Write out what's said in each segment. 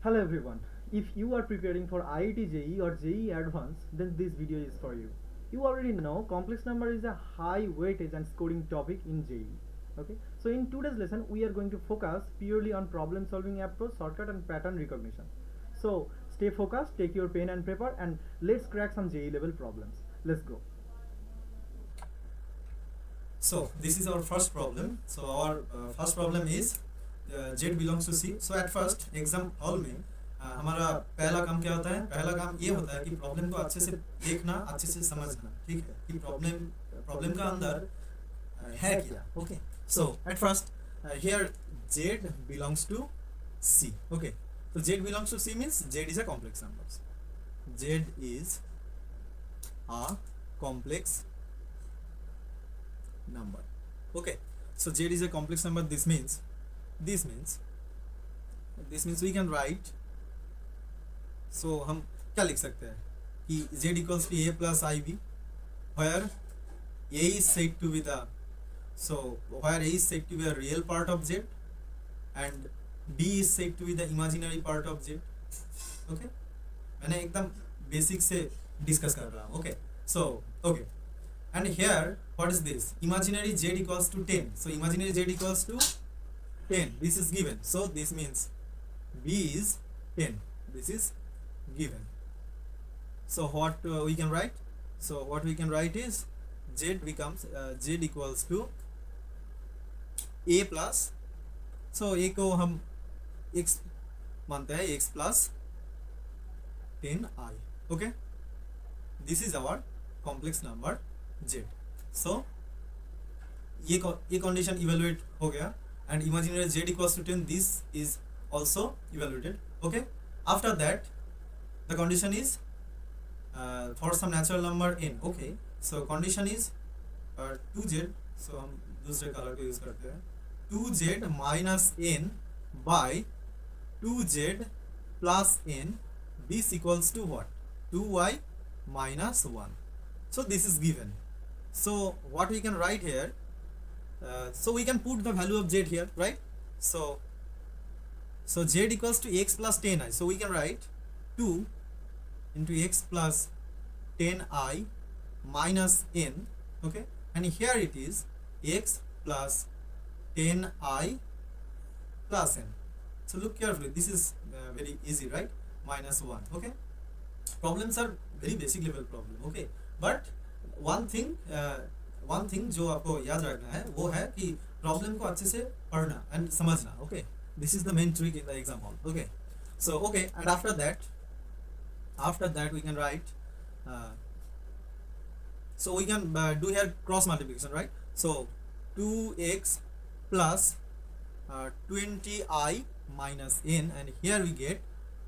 Hello everyone. If you are preparing for IIT JEE or JEE Advanced, then this video is for you. You already know complex number is a high weightage and scoring topic in JEE. Okay, so in today's lesson, we are going to focus purely on problem solving approach, shortcut, and pattern recognition. So stay focused, take your pen and paper, and let's crack some JEE level problems. Let's go. So this is our first problem. So our first problem is Z belongs to C. So at first exam hall में हमारा पहला काम क्या होता है? पहला काम ये होता है कि प्रॉब्लम को अच्छे से देखना, अच्छे से समझना, ठीक है, कि प्रॉब्लम का अंदर है क्या. Okay, so at first here Z belongs to C. Okay, so Z belongs to C means Z is a complex number. Z is a complex number. Okay, so Z is a complex number. This means we can write. So हम क्या लिख सकते हैं कि Z equals to A plus IB, where A is said to be a real part of Z and B is said to be the imaginary part of Z. Okay, मैंने एकदम basic से discuss कर रहा हूँ. Okay, so okay, and here what is this? Imaginary Z equals to 10. So imaginary Z equals to 10. This is given. So this means B is 10. This is given. So what we can write? So what we can write is Z becomes Z equals to A plus. So A को हम X मानते हैं, X plus 10I. Okay. This is our complex number Z. So ये condition evaluate हो गया and imaginary Z equals to 10. This is also evaluated. Okay. After that, the condition is for some natural number n. Okay. So condition is 2Z. So हम दूसरे colour को use करते हैं. 2Z minus n by 2Z plus n. This equals to what? 2y minus 1. So this is given. So what we can write here? So we can put the value of Z here, right? So Z equals to X plus 10I. So we can write 2 into X plus 10I minus n. Okay, and here it is X plus 10I plus n. So look carefully. This is very easy, right? Minus 1. Okay, problems are very basic level problem. Okay, but one thing जो आपको याद रखना है वो है कि problem को अच्छे से पढ़ना एंड समझना. Okay, this is the main trick in the exam hall. Okay, so okay, and after that we can write. So we can do here cross multiplication, right? So 2x plus 20I minus n, and here we get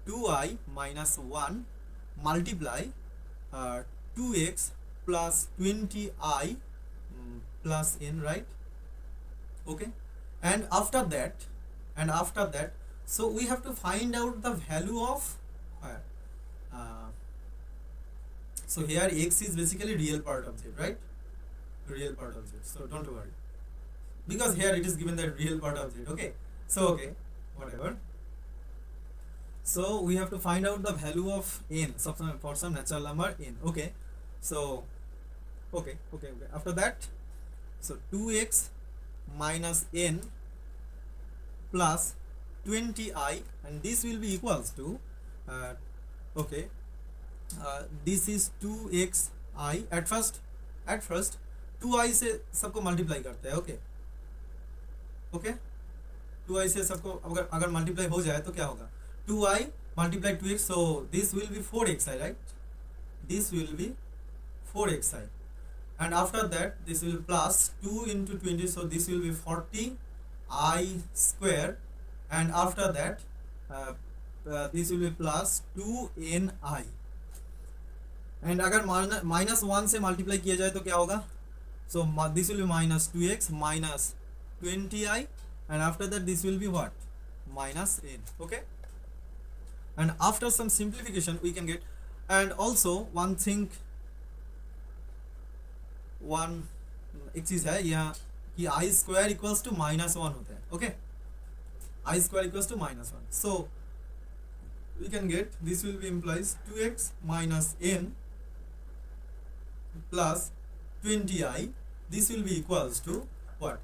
2I minus 1 multiply 2x plus 20I plus n, right? Okay, and after that, so we have to find out the value of so here x is basically real part of Z, right? Real part of Z. So don't worry, because here it is given that real part of Z. Okay, so okay, whatever. So we have to find out the value of n for some natural number n. Okay, so okay. After that, so 2x minus n plus 20I, and this will be equals to okay, this is 2xi. At first 2i से सबको multiply करते हैं. Okay, 2i से सबको अगर multiply हो जाए तो क्या होगा? 2i multiply 2x, so this will be 4xi, right? This will be 4xi, and after that this will plus 2 into 20, so this will be 40i square, and after that this will be plus 2ni, and अगर minus 1 से multiply किया जाए तो क्या होगा? So this will be minus 2x minus 20i, and after that this will be what? Minus n. Okay, and after some simplification we can get, and also one एक चीज है यहाँ कि i square equals to minus 1 होता है. Okay, I square equals to minus 1. So we can get this will be implies 2x minus n plus 20i. This will be equals to what?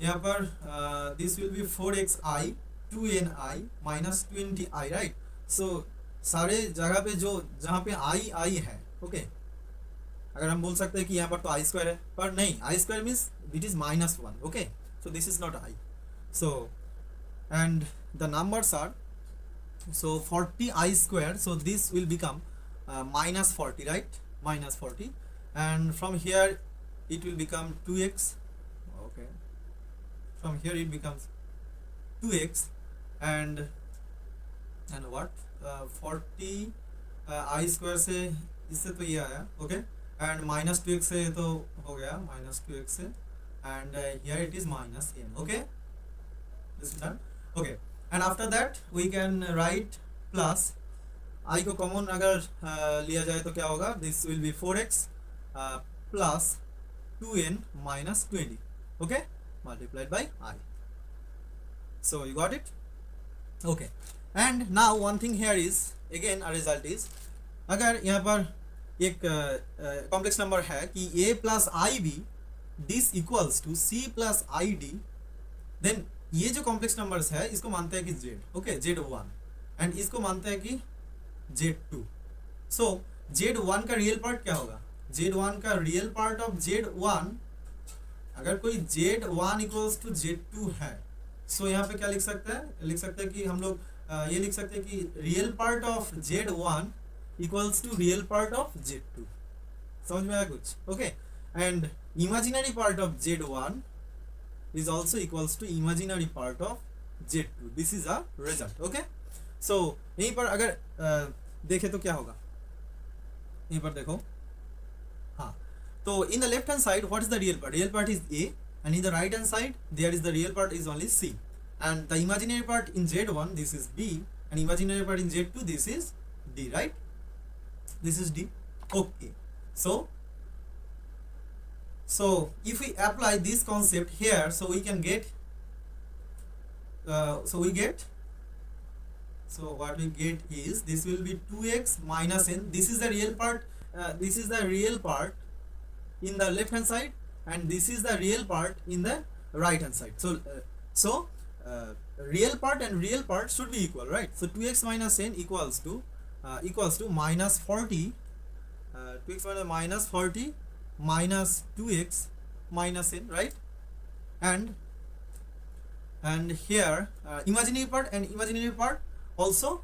यहाँ पर this will be 4xi 2ni minus 20i, right? So सारे जगह पे जो जहाँ पे i है, okay अगर हम बोल सकते हैं कि यहाँ पर तो आई स्क्वायर है, पर नहीं, I square means it is -1, okay so this is not I. So and the numbers are so 40i square, so this will become -40, right? -40, and from here it will become 2x, okay, from here it becomes 2x, and what 40 i square से इससे तो ये आया, okay, and -2x से तो हो गया -2x से, and here it is -n, okay, this is done, okay. And after that we can write plus I को common अगर लिया जाए तो क्या होगा? This will be 4x plus 2n minus 20, okay, multiplied by I. So you got it? Okay. And now one thing here is again a result is अगर यहाँ पर एक complex number है कि a plus ib this equals to c plus id, then ये जो complex numbers है इसको मानते हैं कि z, ओके, z1, एंड इसको मानते हैं कि z2. सो z1 का रियल पार्ट क्या होगा? z1 का रियल पार्ट ऑफ z1, अगर कोई z1 इक्वल्स टू z2 है, सो यहाँ पे क्या लिख सकते हैं? लिख सकते हैं कि हम लोग ये लिख सकते हैं कि real part of z1 equals to real part of z2. समझ में आया कुछ? Okay. And imaginary part of z1 is also equals to imaginary part of z2. This is a result, okay. So यहीं पर अगर देखें तो क्या होगा? यहीं पर देखो, हाँ, तो in the left hand side what is the real part? Real part is a, and in the right hand side there is the real part is only c, and the imaginary part in z1 this is b, and imaginary part in z2 this is d, right? This is d, okay. So if we apply this concept here, so we can get so what we get is this will be 2x minus n. This is the real part, this is the real part in the left hand side, and this is the real part in the right hand side. So real part and real part should be equal, right? So 2x minus n equals to minus 40, 2x minus 40 minus 2x minus n, right? And here imaginary part and imaginary part also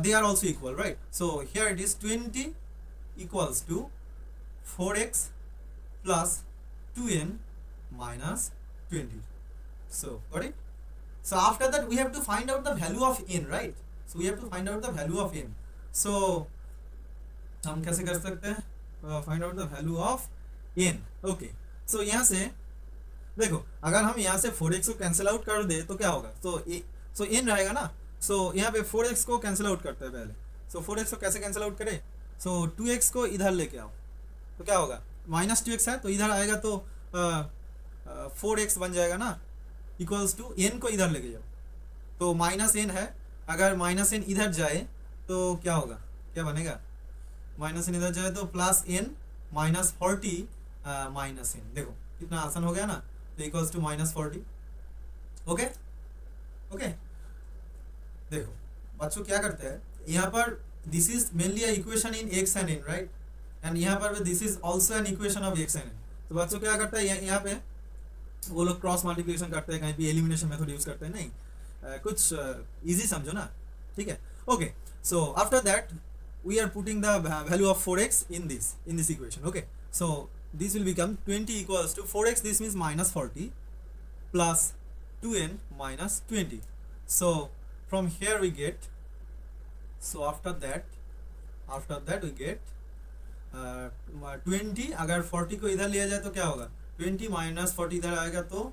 they are also equal, right? So here it is 20 equals to 4x plus 2n minus 20. So got it? So after that we have to find out the value of n, right? So we have to find out the value of n. So हम कैसे कर सकते हैं? Find out the value of n, okay. So यहाँ से देखो, अगर हम यहाँ से 4x को कैंसिल आउट कर दे तो क्या होगा? सो n रहेगा ना. सो यहाँ पे 4x को कैंसिल आउट करते हैं पहले. सो 4x को कैसे कैंसिल आउट करें? सो 2x को इधर लेके आओ तो क्या होगा? -2x है तो इधर आएगा तो 4x बन जाएगा ना, इक्वल्स टू n को इधर लेके जाओ तो -n है. अगर -n इधर जाए तो क्या होगा? क्या बनेगा? -n इधर जाए तो +n minus 40 minus n. देखो कितना आसान हो गया ना. तो इक्वल्स टू -40, ओके ओके. देखो बच्चों क्या करते हैं यहाँ पर, this is mainly a equation in x and n, right? And यहाँ पर this is also an equation of x and n. तो बच्चों क्या करता है यहाँ पे वो लोग क्रॉस मल्टीप्लिकेशन करते हैं, कहीं पे एलिमिनेशन मेथड यूज करते हैं. नहीं, कुछ इजी समझो ना, ठीक है, okay. So after that we are putting the value of 4x in this equation, okay. So this will become 20 equals to 4x, this means -40 plus 2n minus 20. So from here we get, so after that we get 20. अगर 40 को इधर लिया जाए तो क्या होगा? 20 minus 40 इधर आएगा तो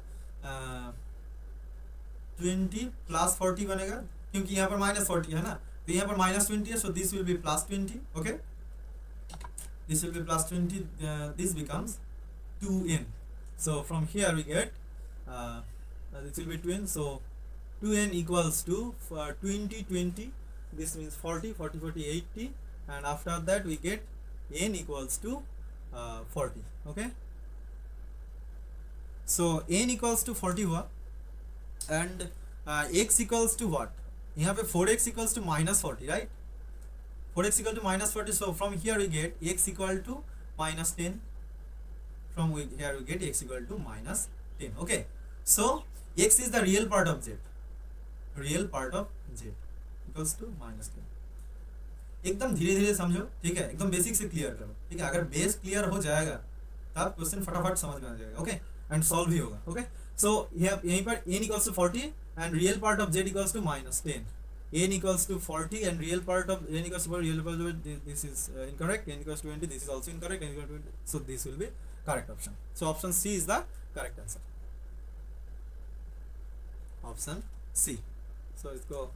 20 plus 40 बनेगा, क्योंकि यहाँ पर -40 है ना, तो यहाँ पर -20 है. So this will B +20, okay. This will be +20. This becomes 2n. So from here we get this will be 2n. So 2n equals to 20. this means 40, 40, 40, 80, and after that we get n equals to 40. Okay, so n equals to 40 हुआ, and x equals to what? यहाँ पे 4x equals to minus 40, right? 4x equal to minus 40, so from here we get x equal to minus 10. From here we get x equal to minus 10. Okay, so x is the real part of z. Real part of z equals to minus 10. एकदम धीरे धीरे समझो, ठीक है, एकदम basic से clear करो, ठीक है. अगर बेस क्लियर हो जाएगा तब क्वेश्चन फटाफट समझ में आ जाएगा. ओके, एंड सॉल्व भी होगा. ओके, सो यहीं पर n equals to 40 and real part of z equals to minus 10. n equals to 40 and real part of n equals to 40, real part of this is incorrect. n equals to 20, this is also incorrect. n equals to 20, so this will be correct option. So option C is the correct answer. Option C. So let's go.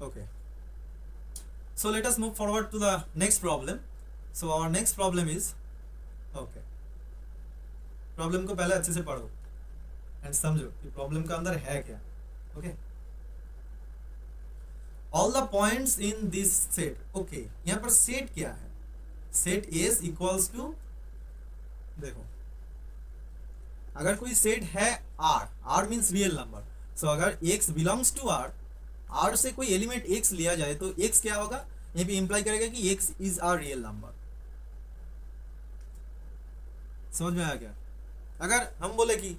Okay, so let us move forward to the next problem. So our next problem is, okay, problem को पहले अच्छे से पढ़ो and समझो कि problem का अंदर है क्या. Okay, all the points in this set. Okay, यहाँ पर सेट क्या है? सेट एस इक्वल्स टू, देखो अगर कोई सेट है R, R means real number, so अगर X belongs to R, R से कोई एलिमेंट एक्स लिया जाए तो एक्स क्या होगा? यहाँ पे इंप्लाई करेगा कि x is are real number. समझ में आया क्या? अगर हम बोले कि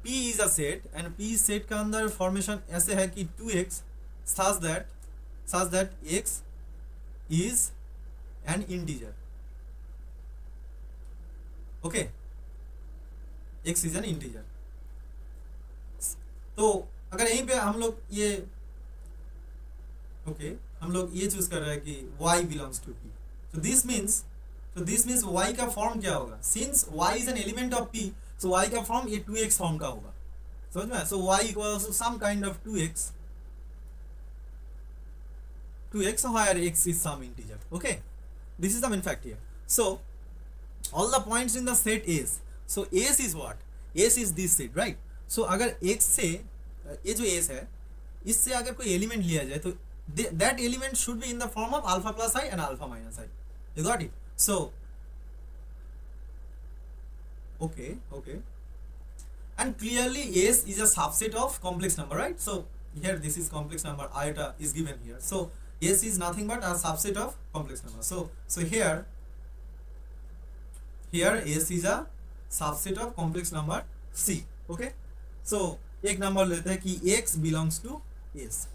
P is a set and P set का अंदर फॉर्मेशन ऐसे है कि 2x such that x is an integer. Okay, x is an integer. तो अगर यहीं पे हम लोग ये हम लोग ये चूज कर रहे हैं कि y belongs to P, so this means y का फॉर्म क्या होगा? Since y is an element of P, so y का फॉर्म ये 2x फॉर्म का होगा. समझ में? so y equals to some kind of 2x where x is some integer. Okay, this is the main fact here. So all the points in the set S, so S is what? S is this set, right? so अगर x से ये जो S है इससे अगर कोई element लिया जाए तो that element should be in the form of alpha plus I and alpha minus I. You got it? So okay, and clearly S is a subset of complex number, right? So here this is complex number, iota is given here, so S is nothing but a subset of complex number. So here S is a subset of complex number C. Okay, so एक number लेते हैं कि x belongs to S.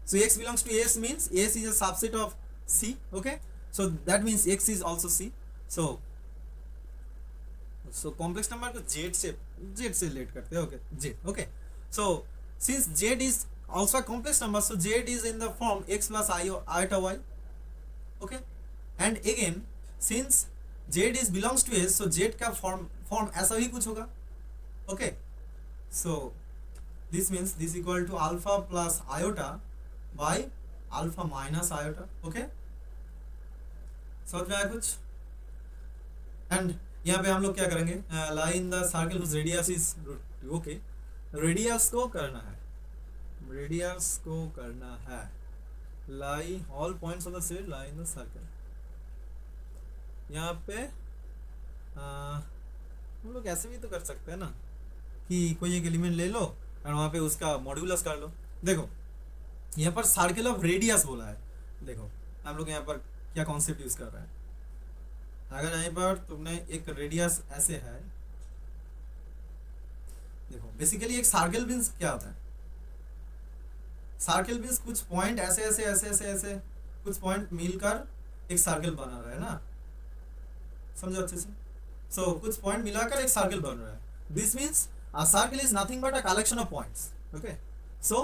So x belongs to S means S is a subset of C. Okay, so that means x is also C. So complex number को z से relate करते हैं. Okay, z. Okay, so since z is also a complex number, so z is in the form x plus iota y. Okay, and again since z is belongs to S, so z का form ऐसा ही कुछ होगा. Okay, so this means this equal to alpha plus iota by alpha minus iota. Okay, समझ में आया कुछ? And यहाँ पे हम लोग क्या करेंगे? Line the circle whose radius is okay, radius को करना है lie all points of the set lie in the circle. यहाँ पे हम लोग ऐसे भी तो कर सकते हैं ना कि कोई एक एलिमेंट ले लो और वहाँ पे उसका मॉड्यूलस कर लो. देखो यहाँ पर सर्कल ऑफ रेडियस बोला है. देखो हम लोग यहाँ पर क्या कॉन्सेप्ट यूज कर रहे हैं? अगर यहाँ पर तुमने एक रेडियस ऐसे है, देखो बेसिकली एक सर्कल मींस क्या होता है? सर्कल मींस कुछ पॉइंट ऐसे कुछ पॉइंट मिलकर एक सर्कल बना रहा है ना. समझो अच्छे से? सो कुछ पॉइंट मिलाकर एक सर्कल बन रहा है. This means a circle is nothing but a collection of points. Okay, so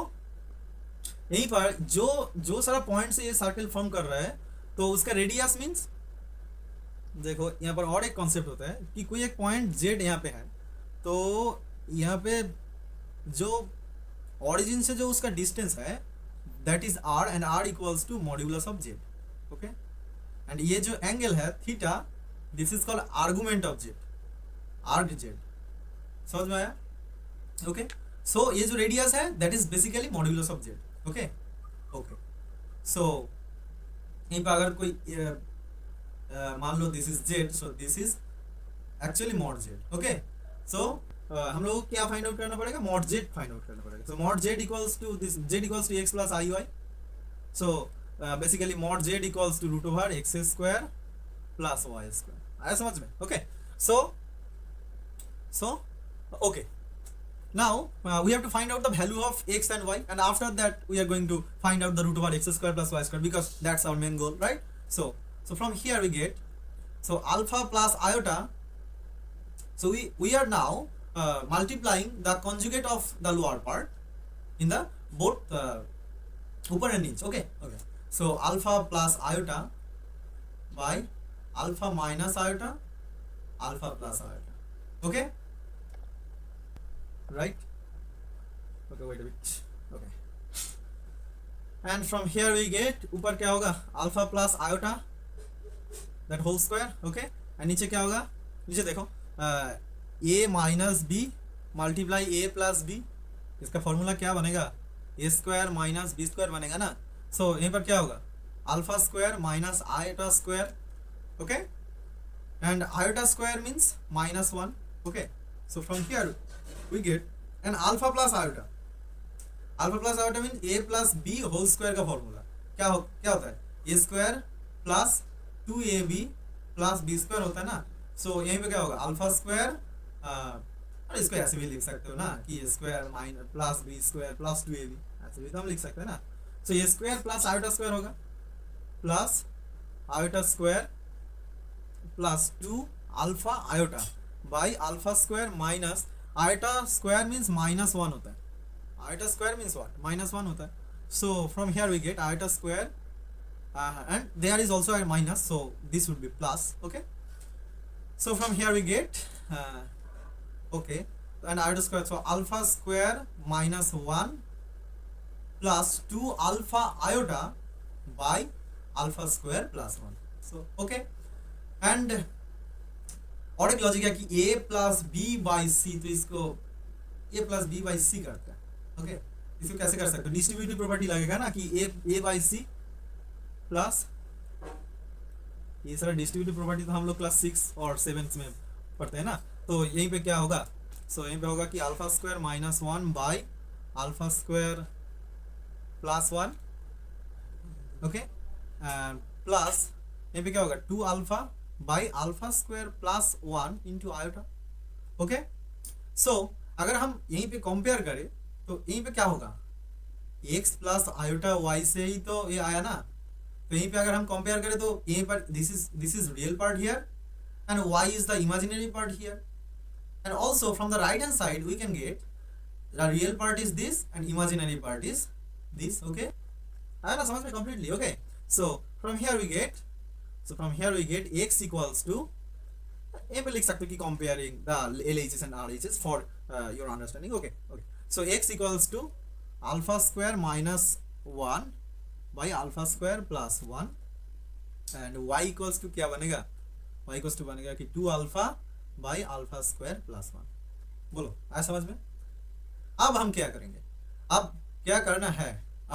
यहीं पर जो सारा पॉइंट से ये सर्कल फॉर्म कर रहा है तो उसका रेडियस मींस, देखो यहाँ पर और एक कॉन्सेप्ट होता है कि कोई एक पॉइंट z यहाँ पे है तो यहाँ पे जो ओरिजिन से जो उसका डिस्टेंस है that is r and r equals to modulus of z. Okay, and ये जो एंगल है theta, this is called argument of z, arg z. समझ में आया? ओके, सो ये जो रेडियस है that is basically modulus of Z. Okay okay so यहीं पर अगर कोई मान लो this is Z, so this is actually mod Z. Okay so हम लोग को क्या फाइंड आउट करना पड़ेगा, मॉड जेड फाइंड आउट करना पड़ेगा. So mod Z equals to this, Z equals to X plus I Y. So basically mod Z equals to root over x square plus Y square. आया समझ में? Okay so okay now we have to find out the value of x and y, and after that we are going to find out the root over x square plus y square, because that's our main goal, right? So from here we get, so alpha plus iota, so we are now multiplying the conjugate of the lower part in the both upper and niche. Okay so alpha plus iota by alpha minus iota, alpha plus iota. Okay right? Okay wait a bit. Okay and from here we get ऊपर क्या होगा, alpha plus iota that whole square. Okay and नीचे क्या होगा, नीचे देखो a minus b multiply a plus b, इसका formula क्या बनेगा, a square minus b square बनेगा ना. so यहीं पर क्या होगा, alpha square minus iota square. okay and iota square means minus 1. okay so from here we get an alpha plus iota. alpha plus iota means a plus b whole square का formula क्या होता है, a square plus 2ab plus b square होता है ना. so यहीं पे क्या होगा, alpha square और इसको ऐसे भी लिख सकते हो ना कि a square minus plus b square plus 2ab, ऐसे भी तो हम लिख सकते हैं ना. so a square plus iota square होगा plus iota square plus 2 alpha iota by alpha square minus iota square means minus 1 होता है. iota square means what, minus 1 होता है. so from here we get iota square and there is also a minus, so this would be plus. okay so from here we get okay and iota square, so alpha square minus 1 plus 2 alpha iota by alpha square plus 1. so okay and और एक logic है कि a plus B by सी, तो इसको a plus B by सी करते हैं. Okay इसको कैसे कर सकते हो, डिस्ट्रीब्यूटिव प्रॉपर्टी लगेगा ना कि a बाई सी प्लस, ये सारा डिस्ट्रीब्यूटिव प्रॉपर्टी तो हम लोग क्लास 6 और 7 में पढ़ते हैं ना. तो यहीं पे क्या होगा, सो यहीं पे होगा कि alpha square minus 1 by alpha square plus 1. Okay plus यहीं पे क्या होगा, 2 alpha by alpha square plus 1 into iota. Okay so अगर हम यहीं पे कंपेयर करें तो यहीं पे क्या होगा, x प्लस आयोटा y से ही तो ये आया ना. तो यहीं पे अगर हम कंपेयर करें तो यहीं पर this is real part here and y is the imaginary part here. And also from the right hand side we can get the real part is this and imaginary part is this. Okay आया ना समझ में completely. Okay so from here we get, so from here we get x equals to, ये पे लिख सकते हो कि comparing the LHS and RHS for your understanding. okay so x equals to alpha square minus 1 by alpha square plus 1 and y equals to क्या बनेगा, y equals to बनेगा कि 2 alpha by alpha square plus 1. बोलो आया समझ में. अब हम क्या करेंगे, अब क्या करना है,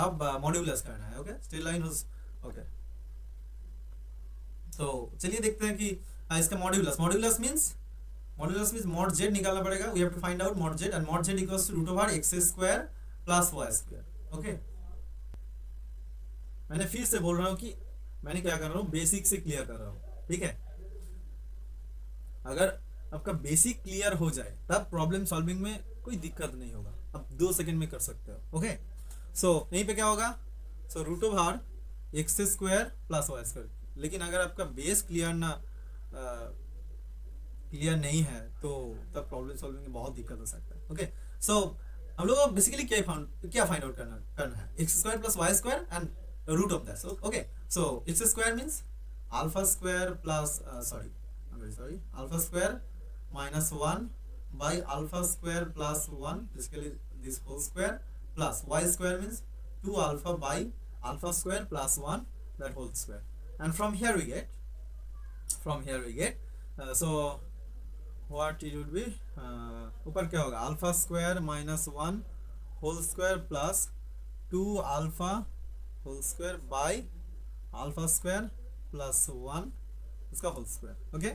अब मॉड्यूलस करना है. ओके स्टिल लाइन ओके तो चलिए देखते हैं कि इसका मॉड्यूलस मींस मॉड जेड निकालना पड़ेगा. We have to find out mod z, and mod Z equals to root over x square plus Y square. Okay मैंने फिर से बोल रहा हूँ कि मैंने क्या कर रहा हूँ, बेसिक से क्लियर कर रहा हूँ. ठीक है, अगर आपका बेसिक क्लियर हो जाए तब प्रॉब्लम सॉल्विंग में कोई दिक्कत नहीं होगा, आप 2 सेकंड में कर सकते हो. ओके सो यहीं पे क्या होगा, so root over x square plus Y square. लेकिन अगर आपका बेस क्लियर नहीं है तो तब प्रॉब्लम सॉल्विंग में बहुत दिक्कत हो सकता है. ओके सो हम लोग को बेसिकली क्या फाइंड आउट करना है, x square plus Y square and root of that. Okay so x square means alpha square plus alpha square minus 1 by alpha square plus 1, basically this whole square, plus y square means 2 alpha by alpha square plus 1, that whole square. And from here we get so what it would be, ऊपर क्या होगा, alpha square minus 1 whole square plus 2 alpha whole square by alpha square plus 1 इसका whole square. Okay,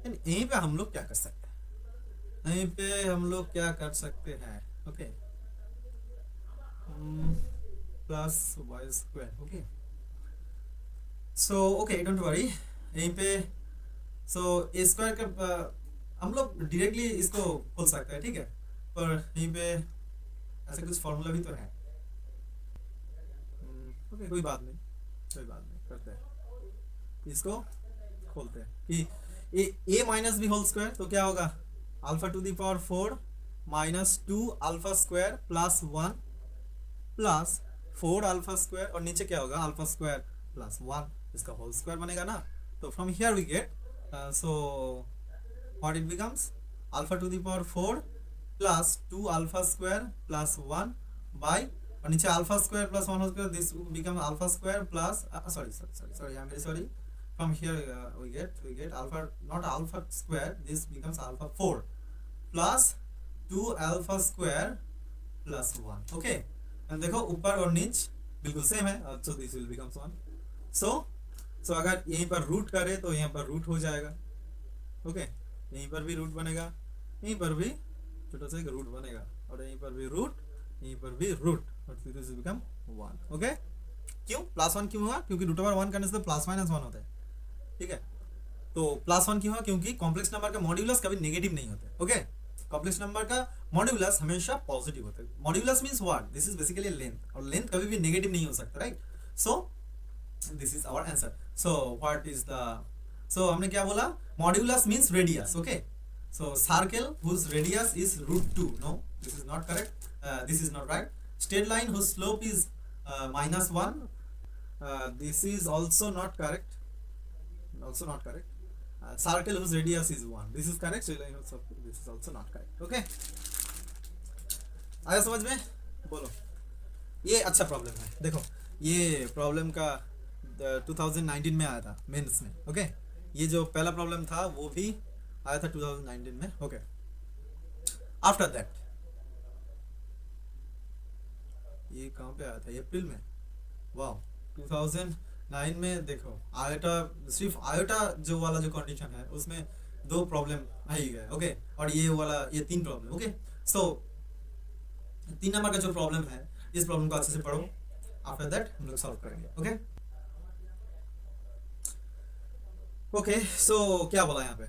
यहीं पे हम लोग क्या कर सकते हैं, यहीं पे हम लोग क्या कर सकते हैं, okay, plus Y square. Okay, so okay don't worry, यहीं पे सो ए स्क्वायर का हम लोग डायरेक्टली इसको खोल सकते हैं, ठीक है, पर यहीं पे ऐसा कुछ फॉर्मूला भी तो है। ओके, कोई बात नहीं, कोई बात नहीं, करते हैं, इसको खोलते हैं कि ए माइनस बी होल स्क्वायर तो क्या होगा, alpha to the power 4 minus 2 alpha square plus 1 plus 4 alpha square और नीचे क्या होगा, अल्फा स्क्वायर प्लस 1 इसका होल स्क्वायर बनेगा ना। तो from here we get so what it becomes, alpha to the power 4 plus 2 alpha square plus 1 by और नीचे alpha square plus 1 whole square, this become alpha square plus sorry I'm very sorry, from here we get alpha, not alpha square, this becomes alpha 4 plus 2 alpha square plus 1। okay, and देखो ऊपर और नीच बिल्कुल same है, so this will becomes 1। so अगर यहीं पर root करे तो यहाँ पर रूट हो जाएगा। ओके, यहीं पर भी रूट बनेगा, यहीं पर भी छोटा सा एक रूट बनेगा और यहीं पर भी रूट, यहीं पर भी रूट और दिस विल बिकम 1। ओके, क्यों प्लस 1 क्यों हुआ, क्योंकि रूट ओवर 1 करने से तो प्लस माइनस 1 होता है, ठीक है, तो प्लस 1 क्यों हुआ, क्योंकि कॉम्प्लेक्स नंबर का मॉड्यूलस कभी नेगेटिव नहीं होते। ओके, कॉम्प्लेक्स नंबर का मॉड्यूलस हमेशा पॉजिटिव होता है। Modulus means what, this is basically length और लेंथ कभी भी नेगेटिव नहीं हो सकता, right. So this is our answer. So what is the, so हमने क्या बोला, modulus means radius. Okay, so circle whose radius is √2, no, this is not correct, this is not right। straight line whose slope is -1, this is also not correct, also not correct। circle whose radius is 1, this is correct, straight line whose slope, this is also not correct। okay, आया समझ में, बोलो, ये अच्छा problem है। देखो ये problem का 2019 में आया था मेंस में। ओके, ये जो पहला प्रॉब्लम था वो भी आया था 2019 में। ओके, आफ्टर दैट ये कहाँ पे आया था, अप्रैल में। वाह, 2009 में देखो आयोटा, सिर्फ आयोटा जो वाला जो कंडीशन है उसमें 2 प्रॉब्लम आ ही गए। ओके, और ये वाला ये 3 प्रॉब्लम। ओके, सो 3 नंबर का जो प्रॉब्लम है इस प्रॉब्लम को अच्छे से पढ़ो, आफ्टर दैट हम लोग सॉल्व करेंगे। ओके ओके, सो क्या बोला यहाँ पे,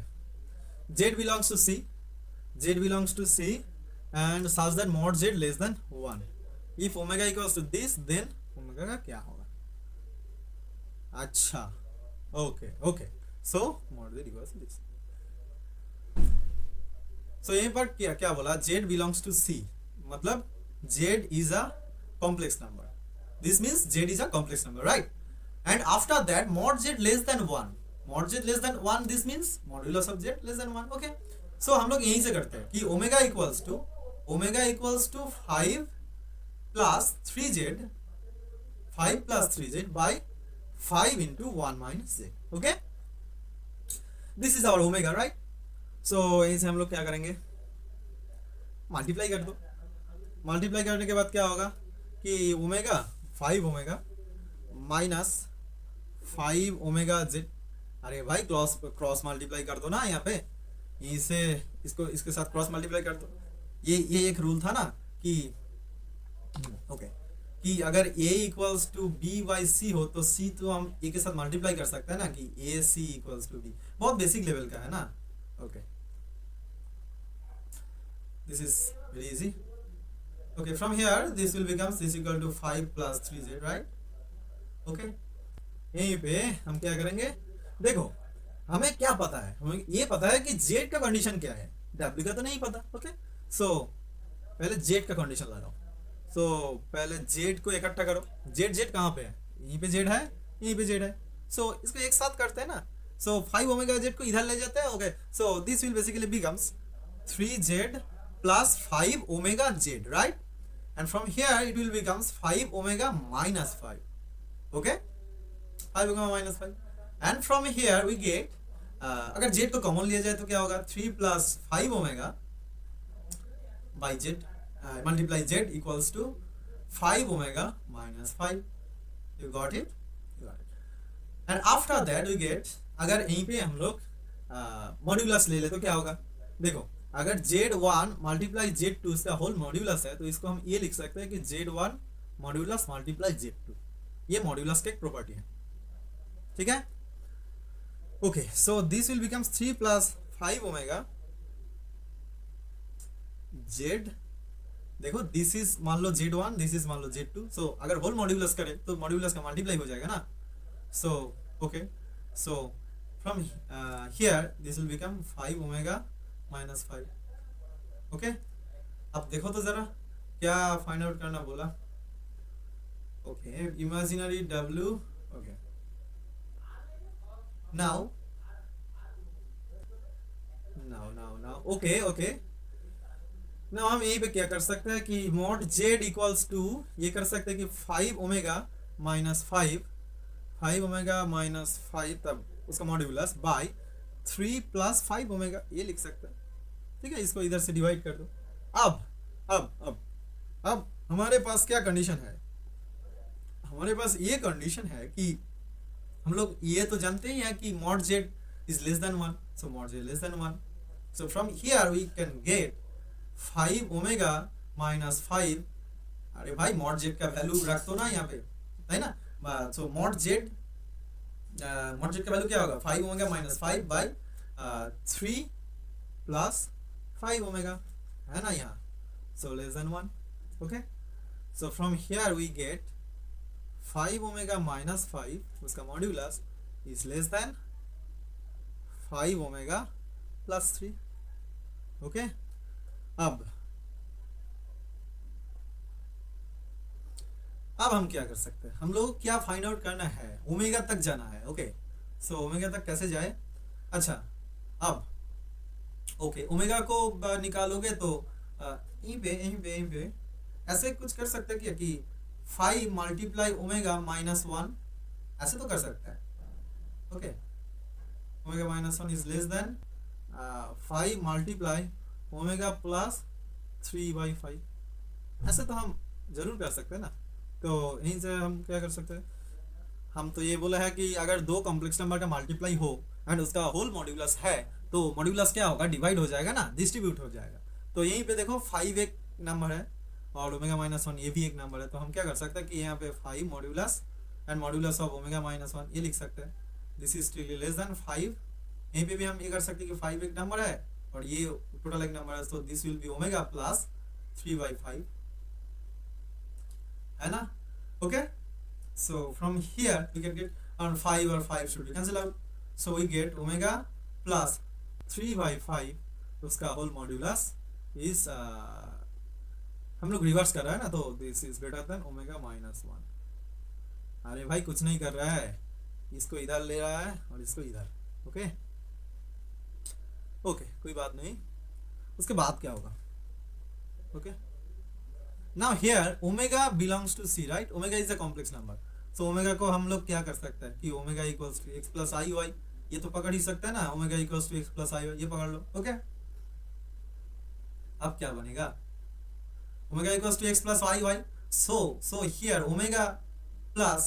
z belongs to C, z belongs to C and such that mod z less than 1, if omega equals to this then omega का क्या होगा। अच्छा, okay okay, so mod z equals to this। सो यहीं पर क्या क्या बोला, z belongs to C मतलब z is a complex number, this means z is a complex number, right, and after that mod z less than 1, mod z less than 1, this means modulus of z less than 1। Okay, so हम लोग यहीं से करते हैं कि omega equals to 5 plus 3z, 5 plus 3z by 5 into 1 minus z। Okay, this is our omega, right. So यहीं से हम लोग क्या करेंगे, मल्टीप्लाई कर दो, मल्टीप्लाई करने के बाद क्या होगा कि omega 5 omega minus 5 omega z, अरे भाई क्रॉस मल्टीप्लाई कर दो ना, यहाँ पे यहीं से इसको इसके साथ क्रॉस मल्टीप्लाई कर दो। ये एक रूल था ना कि ओके कि अगर a equals to B by C हो तो c तो हम a के साथ मल्टीप्लाई कर सकते हैं ना, कि a c equals to b, बहुत बेसिक लेवल का है ना। Okay, this is very easy. Okay, from here this will becomes this equal to 5 plus 3z, right. Okay, यहीं पे हम क्या करेंगे, देखो हमें क्या पता है, हमें ये पता है कि z का कंडीशन क्या है, w का तो नहीं पता। ओके, सो पहले z का कंडीशन लगाओ। सो पहले z को इकट्ठा करो, z कहाँ पे है, यहीं पे z है, यहीं पे z है, सो इसको एक साथ करते हैं ना। सो 5 ओमेगा z को इधर ले जाते हैं। Okay, so this will basically becomes 3z plus 5 omega z, right, and from here it will becomes 5 omega minus 5। Okay, 5 omega minus 5, and from here we get अगर जेड को कॉमन लिया जाए तो क्या होगा 3 plus 5 omega by z multiply z equals to 5 omega minus 5. You got it. And after that we get, अगर यहीं पे हम लोग मॉड्यूलस ले ले तो क्या होगा. देखो अगर Z1 मल्टीप्लाई Z2 इसका होल मॉड्यूलस है तो इसको हम ये लिख सकते हैं कि Z1 मॉड्यूलस मल्टीप्लाई Z2. ये मॉड्यूलस की एक प्रॉपर्टी है. ठीक है. Okay, so this will becomes 3 plus 5 omega Z. देखो दिस इज मान लो Z1, दिस इज मान लो Z2. सो अगर होल मॉड्यूलस करें तो मॉड्यूलस का मल्टीप्लाई हो जाएगा ना. So okay, so from here this will become 5 omega minus 5. Okay, अब देखो तो जरा क्या फाइंड आउट करना बोला. Okay, imaginary w. Okay, now okay now हम यहीं पे क्या कर सकते हैं कि मॉड z इक्वल्स टू ये कर सकते हैं कि 5 ओमेगा माइनस 5 ओमेगा माइनस 5 तब उसका मॉड्यूलस बाय 3 प्लस 5 ओमेगा ये लिख सकते हैं. ठीक है, इसको इधर से डिवाइड कर दो. अब हमारे पास क्या कंडीशन है. हमारे पास ये कंडीशन है कि हम लोग ये तो जानते ही हैं कि mod z is less than 1. So mod z less than 1. So from here we can get 5 omega minus 5. अरे भाई मॉड z का वैल्यू रख दो ना यहाँ पे, है ना. सो मॉड z का वैल्यू क्या होगा 5 omega minus 5 by 3 plus 5 omega, है ना यहाँ. So less than 1. Okay, so from here we get 5 omega minus 5 उसका modulus is less than 5 omega plus 3. Okay, अब हम क्या कर सकते हैं. हम लोग क्या फाइंड आउट करना है, ओमेगा तक जाना है. ओके, सो ओमेगा तक कैसे जाए. अच्छा, अब ओके ओमेगा को निकालोगे तो यहीं पे ऐसे कुछ कर सकते हैं कि 5 मल्टीप्लाई ओमेगा माइनस 1 ऐसे तो कर सकते हैं. Okay, omega minus 1 is less than 5 multiply omega plus 3/5. ऐसे तो हम जरूर कर सकते हैं ना. तो यहीं से हम क्या कर सकते हैं. हम तो ये बोला है कि अगर दो कॉम्प्लेक्स नंबर का मल्टीप्लाई हो एंड उसका होल मॉड्यूलस है तो मॉड्यूलस क्या होगा, डिवाइड हो जाएगा ना, डिस्ट्रीब्यूट हो जाएगा. तो यहीं पे देखो 5 एक नंबर है और ओमेगा माइनस 1 ये भी एक नंबर है. तो हम क्या कर सकते हैं कि यहाँ पे 5 modulus and modulus of omega minus 1 ये लिख सकते हैं. This is still less than 5. यहीं पे भी हम ये कर सकते हैं कि 5 एक नंबर है और ये टोटल एक नंबर है. तो this will B omega plus 3/5, है ना. Okay, so from here we can get around 5 or 5 should be cancel out. So we get omega plus 3/5 उसका होल मॉड्यूलस इज हम लोग रिवर्स कर रहा है ना, तो this is greater than omega minus 1. अरे भाई कुछ नहीं कर रहा है, इसको इधर ले रहा है और इसको इधर. ओके ओके, कोई बात नहीं. उसके बाद क्या होगा. Okay, now here omega belongs to c, right? Omega is a complex number. So omega को हम लोग क्या कर सकते हैं कि omega equals to x plus i y, ये तो पकड़ ही सकते हैं ना. omega equals to x plus i y ये पकड़ लो. ओके, अब क्या बनेगा. omega equals to x plus i y. So here omega plus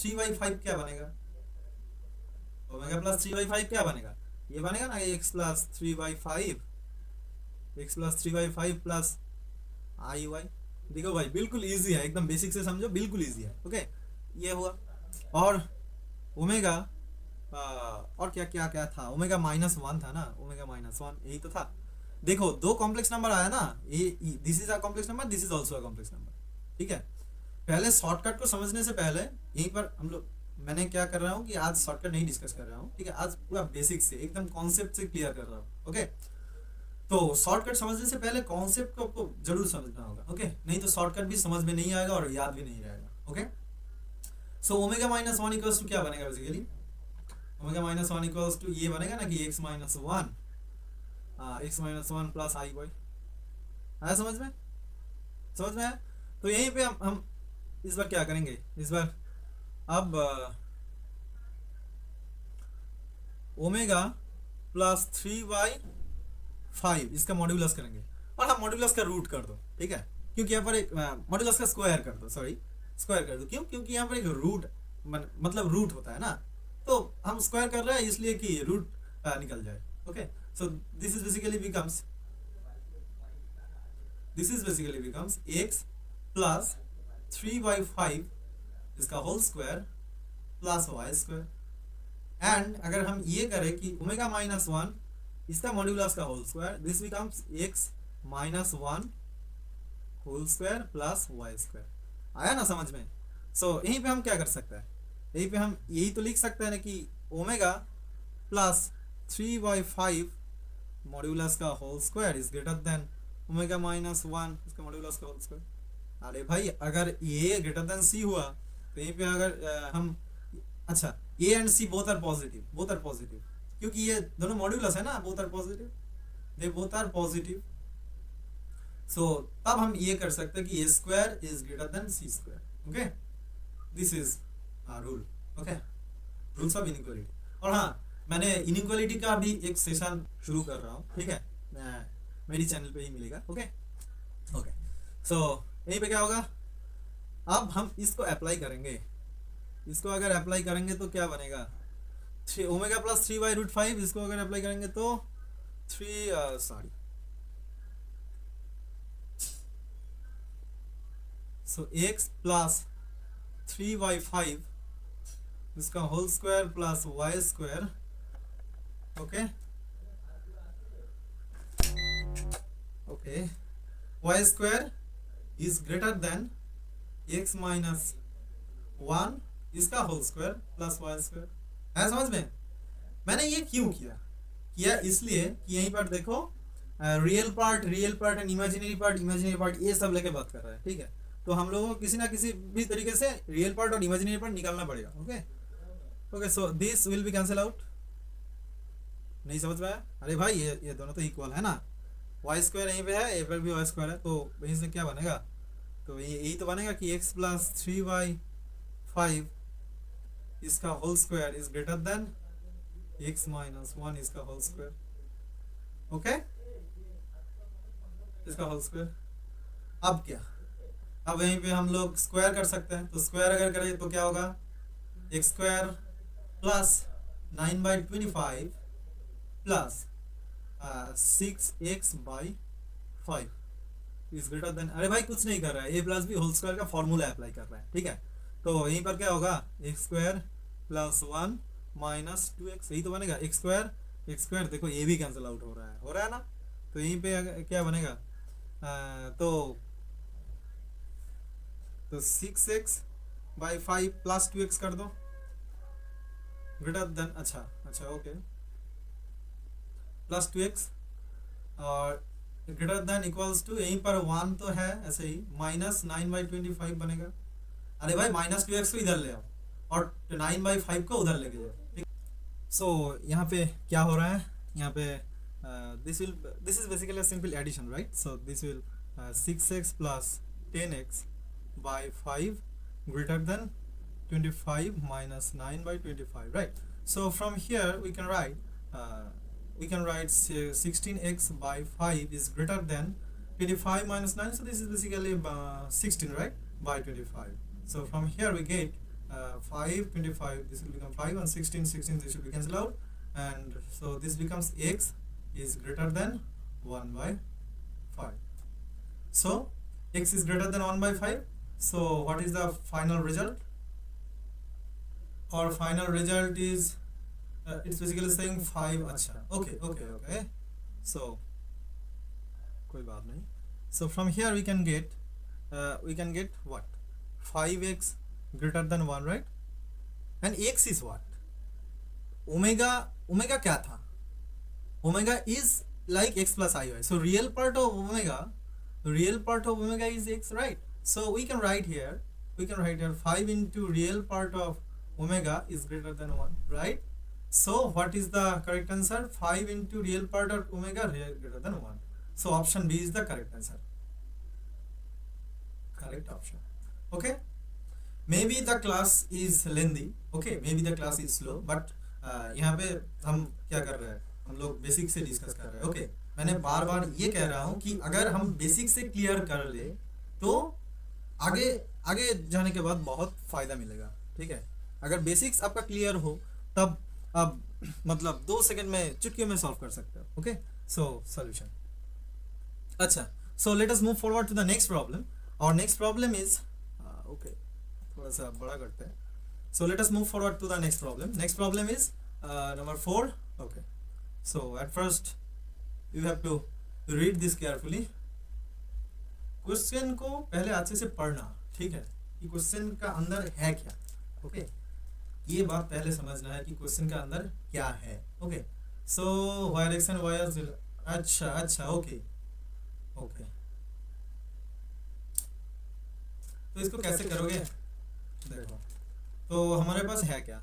3/5 क्या बनेगा. omega plus 3/5 क्या बनेगा, ये बनेगा ना x plus 3/5 x plus 3/5 plus आई वाई. देखो भाई बिल्कुल इजी है, एकदम बेसिक से समझो, बिल्कुल इजी है. ओके, ये हुआ. और ओमेगा और क्या क्या क्या था. ओमेगा माइनस 1 था ना, ओमेगा माइनस 1 यही तो था. देखो दो कॉम्प्लेक्स नंबर आया ना, ये this is a complex number, this is also a complex number. ठीक है, पहले शॉर्टकट को समझने से पहले यहीं पर हम लोग मैंने क्या कर रहा हूँ कि आज शॉर्टकट नहीं डिस्कस कर रहा हूँ. ठीक है, आज पूरा बेसिक से एकदम कॉन्सेप्ट से क्लियर कर रहा हूँ. ओके, तो शॉर्टकट समझने से पहले कॉन्सेप्ट को आपको जरूर समझना होगा. ओके, नहीं तो शॉर्टकट भी समझ में नहीं आएगा और याद भी नहीं रहेगा. Okay, so omega minus 1 equals to क्या बनेगा basically. Omega minus 1 equals to ये बनेगा ना कि x माइनस 1 प्लस आई वाई. आया समझ में आया. तो यहीं पे हम इस बार क्या करेंगे. इस बार अब ओमेगा प्लस 3/5 इसका मॉड्यूलस करेंगे, और हम मॉड्यूलस का रूट कर दो, ठीक है, क्योंकि यहाँ पर एक मॉड्यूलस का स्क्वायर कर दो, सॉरी स्क्वायर कर दो, क्यों, क्योंकि यहाँ पर एक रूट मतलब रूट होता है ना, तो हम स्क्वायर कर रहे हैं इसलिए कि रूट निकल जाए। Okay, so this is basically becomes x plus 3/5 इसका whole square plus Y square, and अगर हम ये करें कि ओमेगा माइनस 1 इसका मॉड्यूलस का whole square, this becomes x minus 1 whole square plus Y square. आया ना समझ में? सो यहीं पे हम क्या कर सकते हैं, यहीं पे हम यही तो लिख सकते हैं ना कि ओमेगा प्लस 3/5 मॉड्यूलस का whole square is greater than omega minus 1 इसका मॉड्यूलस का होल स्क्वायर। अरे भाई अगर ये ग्रेटर देन सी हुआ तो यहीं पे अगर हम अच्छा a and c both are positive, क्योंकि ये दोनों मॉड्यूलस है ना, बोथ आर पॉजिटिव, सो तब हम ये कर सकते हैं कि A square is greater than C square. Okay, this is rule. Okay, rules of inequality. और हाँ, मैंने इनइक्वालिटी का भी एक सेशन शुरू कर रहा हूँ, ठीक है, मेरी चैनल पे ही मिलेगा। ओके, सो यहीं पे क्या होगा, अब हम इसको अप्लाई करेंगे, इसको अगर अप्लाई करेंगे तो क्या बनेगा, ओमेगा प्लस 3/√5, इसको अगर अप्लाई करेंगे तो x प्लस 3/5 इसका whole square plus Y square. Okay, y square is greater than x minus 1 इसका whole square plus Y square. है समझ में? मैंने ये क्यों किया इसलिए कि यहीं पर देखो real part and imaginary part ये सब लेके बात कर रहा है, ठीक है, तो हम लोगों को किसी ना किसी भी तरीके से रियल पार्ट और इमेजिनरी पार्ट निकालना पड़ेगा। Okay, so this will B cancel out. नहीं समझ में आया? अरे भाई ये दोनों तो इक्वल है ना, वाई स्क्वायर यहीं पे है, ए पर भी वाई स्क्वायर है, तो वहीं से क्या बनेगा, तो यही तो बनेगा कि x प्लस 3/5 इसका whole square is greater than x minus 1 इसका होल स्क्वायर। ओके, इसका होल स्क्वायर। अब क्या, अब यहीं पे हम लोग स्क्वायर कर सकते हैं, तो स्क्वायर अगर करें तो क्या होगा, x square plus 9/25 plus 6x/5 is greater then, अरे भाई कुछ नहीं कर रहा है, ए प्लस बी होल स्क्वायर का फॉर्मूला अप्लाई कर रहा है, ठीक है, तो यहीं पर क्या होगा, x square plus 1 minus 2x, यही तो बनेगा, x स्क्वायर देखो ये भी कैंसिल आउट हो रहा है ना, तो यहीं पे क्या बनेगा, तो 6x/5 प्लस 2x कर दो ग्रेटर देन, अच्छा ओके, प्लस 2x और ग्रेटर देन इक्वल्स टू, यहीं पर 1 तो है ऐसे ही, माइनस 9/25 बनेगा। अरे भाई माइनस 2x को इधर ले आओ और 9/5 को उधर लेके जाओ। सो यहाँ पे क्या हो रहा है, यहाँ पे this is basically simple addition, right, so this will 6x plus 10x/5 greater than 25 minus 9/25, right? So from here we can write 16x/5 is greater than 25 minus 9, so this is basically 16, right, by 25. So from here we get 5, 25, this will become 5, and 16, this should be cancelled out, and so this becomes x is greater than 1/5. So x is greater than 1/5. So what is the final result? Our final result is it's basically saying 5. अच्छा, okay. So कोई बात नहीं. So from here we can get what? 5x greater than 1, right? And x is what? Omega क्या था? Omega is like x plus iy. So real part of omega is x, right? So we can write here 5 into real part of omega is greater than 1, right? So what is the correct answer? 5 into real part of omega greater than 1. So option B is the correct answer. Correct option. Okay, maybe the class is lengthy, okay, maybe the class is slow, but यहाँ पे हम क्या कर रहे हैं, हम लोग basic से डिस्कस कर रहे हैं। ओके, मैंने बार बार ये कह रहा हूँ कि अगर हम बेसिक से क्लियर कर ले तो आगे आगे जाने के बाद बहुत फायदा मिलेगा। ठीक है, अगर बेसिक्स आपका क्लियर हो तब आप मतलब 2 सेकंड में चुटकियों में सॉल्व कर सकते हो। Okay, so solution. अच्छा, so let us move forward to the next problem. और नेक्स्ट प्रॉब्लम इज ओके, थोड़ा सा बड़ा करते हैं। So let us move forward to the next problem. Next problem is number 4. Okay. So at first you have to read this carefully. Question को पहले अच्छे से पढ़ना, ठीक है, कि क्वेश्चन का अंदर है क्या। ओके, ये बात पहले समझना है कि क्वेश्चन का अंदर क्या है। Okay, so wire x and wire, अच्छा ओके ओके, तो इसको कैसे करोगे, देखो तो हमारे पास है क्या,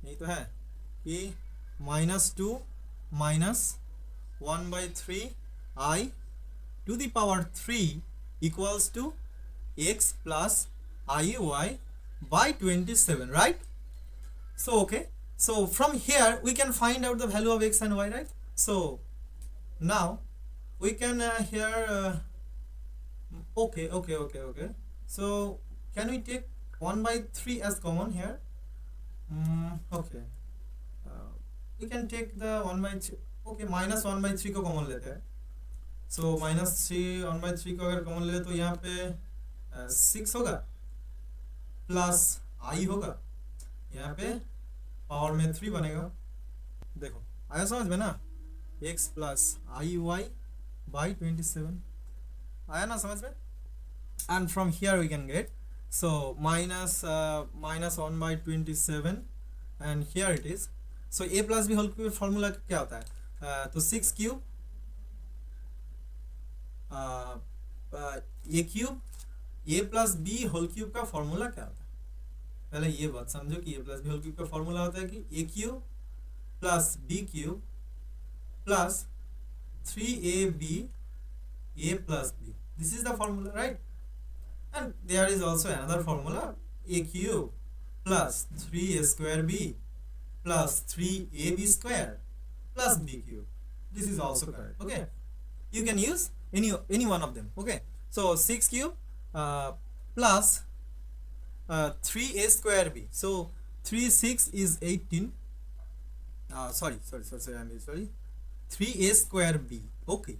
यही तो है कि -2 minus 1/3 i to the power 3 equals to x plus iy by 27, right? So okay, so from here we can find out the value of x and y, right? So now we can okay, so can we take 1/3 as common here? Okay, we can take the 1/3, okay, -1/3 को common लेते हैं। सो -3 1/3 को अगर common ले तो यहाँ पे 6 होगा प्लस i होगा, यहाँ पे पावर में 3 बनेगा। देखो आया समझ में ना, x प्लस iy बाई 27 आया ना समझ में। And from here we can get so minus 1/27 and here it is. So a plus b whole cube formula क्या होता है, तो 6 cube a cube a plus b whole cube का formula क्या होता है। पहले ये बात समझो कि a plus b whole cube का फॉर्मूला होता है कि a cube plus b cube plus 3ab a plus b, this is the formula, right? And there is also another formula, a cube plus 3a square b plus 3ab square plus b cube. This is also correct. Okay, you can use any one of them. Okay, so 6 cube plus 3a square b. So 3 6 is 18. Sorry. I'm sorry. 3a square b. Okay.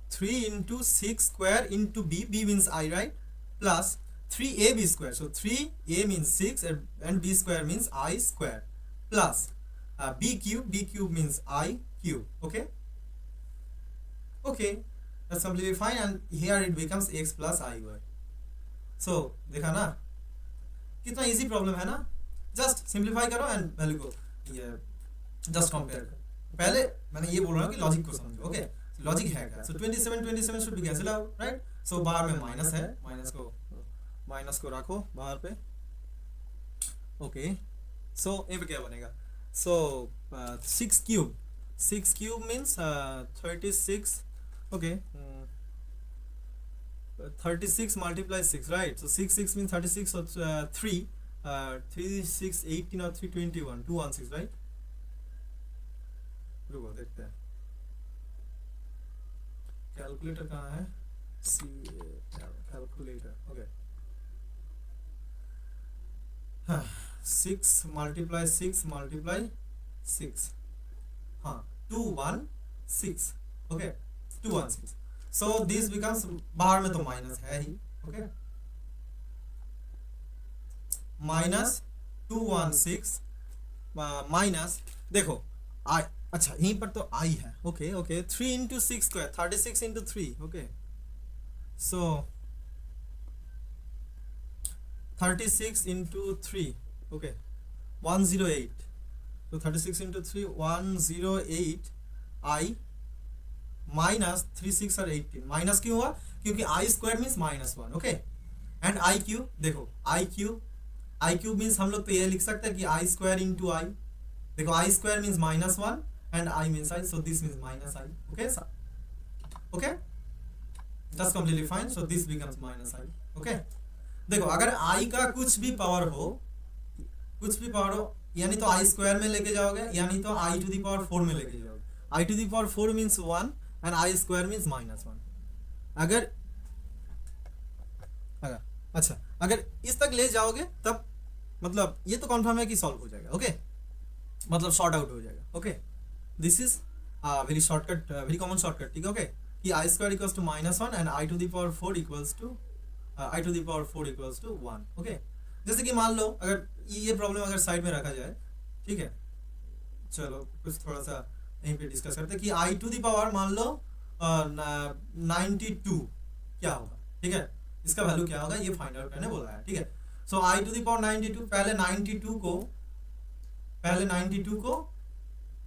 3 into 6 square into b means I, right? Plus 3ab square, so 3a means 6 and b square means I square, plus b cube means I cube. Okay, that's completely fine, and here it becomes x plus iy. So देखा ना कितना easy problem है ना, just simplify करो and value को ये just compare करो। पहले मैंने ये बोल रहा हूँ कि लॉजिक को समझो। ओके, लॉजिक है क्या, so 27 should be cancel out, right? So बाहर में माइनस है, माइनस को रखो बाहर पे। ओके, सो ये पे क्या बनेगा, सो 6 cube means 36, okay 36 multiply 6, right? So 6 means 36, so 3 6 18 और 3 21 216, right? रुको देखते हैं कैलकुलेटर कहाँ है, कैलकुलेटर। ओके, 6 multiply 6 multiply 6, हाँ 216, ओके 216। सो दिस बिकम्स, बाहर में तो माइनस है ही, ओके माइनस 216 माइनस, देखो आई, अच्छा यहीं पर तो आई है। Okay 3 into 6 square 36 into 3, okay so 36 into 3, okay 108, तो 36 into 3 108 आई माइनस 3 6 और 18, माइनस क्यों हुआ, क्योंकि I square means -1, okay and I cube, देखो आई क्यूब मीन्स हम लोग तो ये लिख सकते हैं कि आई स्क्वायर इंटू आई, देखो आई square means -1 and I means I, so this means minus I. Okay, that's completely fine. So this becomes minus I. Okay, देखो अगर I का कुछ भी पावर हो यानी तो आई स्क्वायर में लेके जाओगे, यानी तो आई टू द पावर 4 में लेके जाओगे। I to the power 4 means 1 and I square means -1। अगर अच्छा अगर इस तक ले जाओगे तब मतलब ये तो कन्फर्म है कि सॉल्व हो जाएगा। ओके मतलब शॉर्ट आउट हो जाएगा। Okay this is very shortcut, very common shortcut. ठीक है ओके कि I square equals to -1 and I to the power 4 equals to 1। Okay जैसे कि मान लो अगर ये प्रॉब्लम अगर साइड में रखा जाए, ठीक है चलो कुछ थोड़ा सा यहीं पे डिस्कस करते हैं कि आई टू द पावर मान लो 92 क्या होगा। ठीक है इसका वैल्यू क्या होगा ये फाइंड आउट करने बोला है। ठीक है सो आई टू द पावर 92, पहले 92 को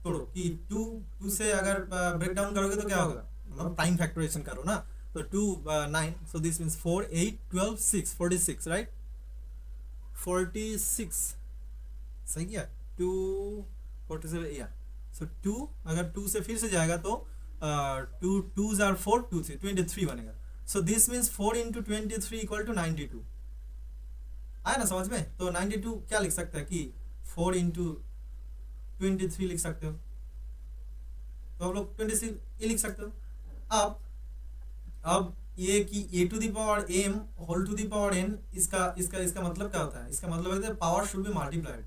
तोड़ो कि 2 से अगर ब्रेक डाउन करोगे तो क्या होगा, मतलब टाइम फैक्टराइजेशन करो ना, तो 2 9 सो दिस मींस 4 8 12 6 46 राइट 46 सही किया 2 47 या सो 2 अगर 2 से फिर से जाएगा तो 2 2s are 4 2 3 23 बनेगा। So this means 4 into 23 equal to 92। आया ना समझ में? तो 92 क्या लिख सकते हैं कि 4 into 23 लिख सकते हो, तो आप लोग 26 ये लिख सकते हो। अब ये कि a to the power m whole to the power n इसका मतलब क्या होता है? इसका मतलब है power should be multiplied.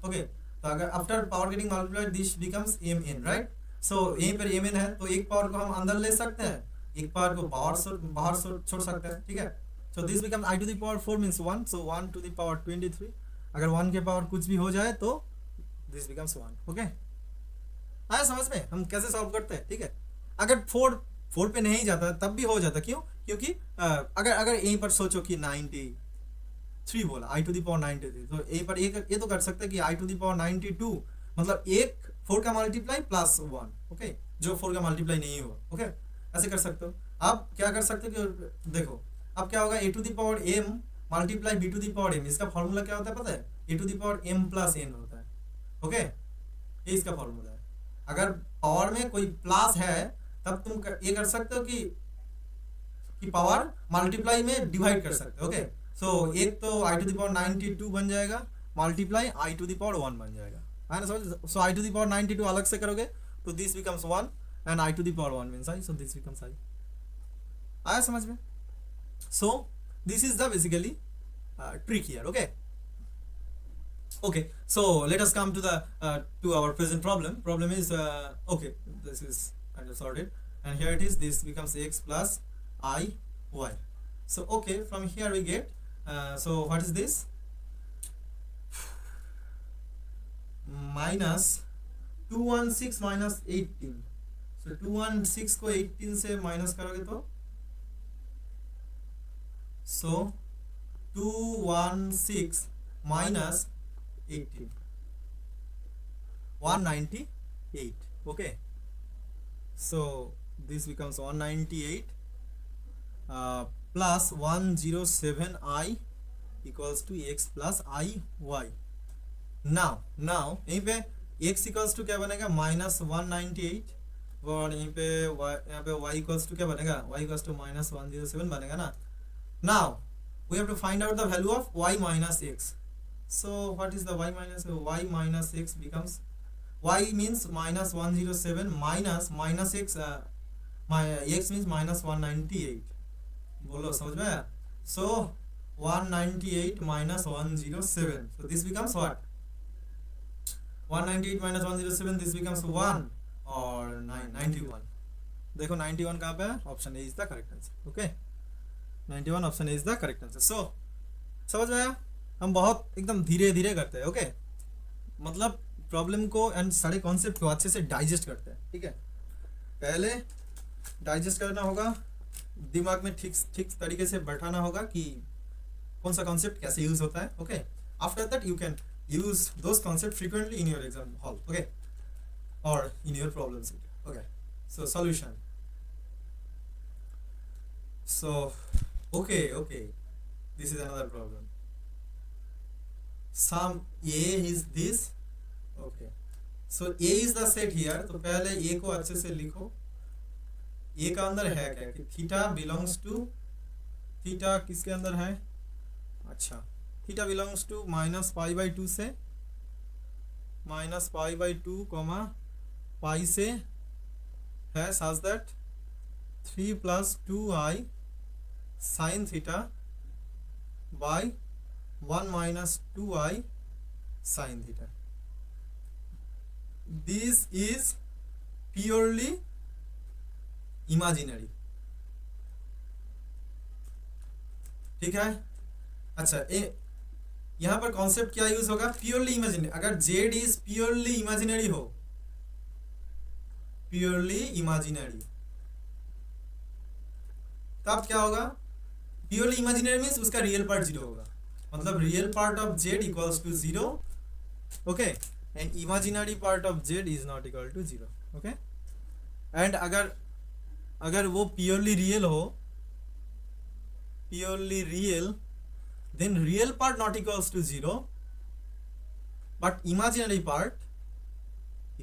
Okay तो अगर after power getting multiplied this becomes mn right. So यहीं पर mn है तो एक पावर को हम अंदर ले सकते हैं, एक पावर को बाहर छोड़ सकते हैं। ठीक है so this becomes i to the power 4 means 1 so 1 to the power 23। अगर 1 के पावर कुछ भी हो जाए तो दिस बिकम्स 1। ओके आया समझ में हम कैसे सॉल्व करते हैं? ठीक है अगर 4 पे नहीं जाता तब भी हो जाता, क्यों? क्योंकि अगर यहीं पर सोचो कि 93 बोला आई टू द पावर 93 तो यहीं पर ये तो कर सकते हैं कि आई टू द पावर 92 मतलब एक 4 का मल्टीप्लाई प्लस 1। ओके जो 4 का मल्टीप्लाई नहीं हुआ। ओके ऐसे कर सकते हो। अब क्या कर सकते हो कि देखो अब क्या होगा a to the power m multiply b to the power m, इसका फॉर्मूला क्या होता है पता है? a to the power m plus n होता है। ओके ये इसका फॉर्मूला है। अगर पावर में कोई प्लस है तब तुम ये कर सकते हो कि पावर मल्टीप्लाई में डिवाइड कर सकते हो। ओके सो एक तो i टू द पावर 92 बन जाएगा multiply i to the power 1 बन जाएगा, है ना समझ? So i to the power 92 अलग से करोगे तो this becomes 1 and i to the power 1 means i, so this becomes i। आया समझ में? So this is the basically trick here। okay so let us come to our present problem is okay this is kind of sorted and here it is, this becomes x plus I y। so okay from here we get so what is this minus 216 minus 18। so 216 को 18 से minus करोगे तो so 216 minus 18 198। okay so this becomes 198 plus 107 I equals to x plus I y। now यहीं पे x equals to क्या बनेगा -198 और यहीं पे यहाँ पे y equals to क्या बनेगा y equals to -107 बनेगा ना। now we have to find out the value of y minus x। so what is the y minus x becomes y means -107 minus x x means -198। बोलो समझ में आया? so 198 minus 107 so this becomes what 198 minus 107 this becomes 1 और 91। देखो 91 कहाँ पे है? Option A is the correct answer. Okay 91 option A is the correct answer. So समझ में आया? हम बहुत एकदम धीरे धीरे करते हैं। ओके मतलब प्रॉब्लम को एंड सारे कॉन्सेप्ट को अच्छे से डाइजेस्ट करते हैं। ठीक है पहले डाइजेस्ट करना होगा, दिमाग में ठीक तरीके से बैठाना होगा कि कौन सा कॉन्सेप्ट कैसे यूज होता है। Okay after that you can use those concept frequently in your exam hall. Okay और in your problems. Okay so solution so okay this is another problem। sum a is this। okay so a is the set here तो पहले a को अच्छे से लिखो। a का अंदर है क्या कि थीटा बिलोंग्स टू थीटा किसके अंदर है? अच्छा थीटा बिलोंग्स टू -π/2 से minus pi by two comma pi से है such that 3 plus 2i sine theta by 1 minus 2i sine theta. This is purely imaginary. ठीक है. अच्छा, यहाँ पर कॉन्सेप्ट क्या यूज होगा? Purely imaginary. अगर जेड इज प्योरली इमेजिनरी हो, प्योरली इमेजिनरी, तब क्या होगा? प्योरली इमेजिनरी मीन्स उसका रियल पार्ट जीरो होगा. मतलब real part of Z equals to zero. Okay. And imaginary part of Z is not equal to zero. Okay. And अगर वो purely real हो, purely real, then real part not equals to 0 but imaginary part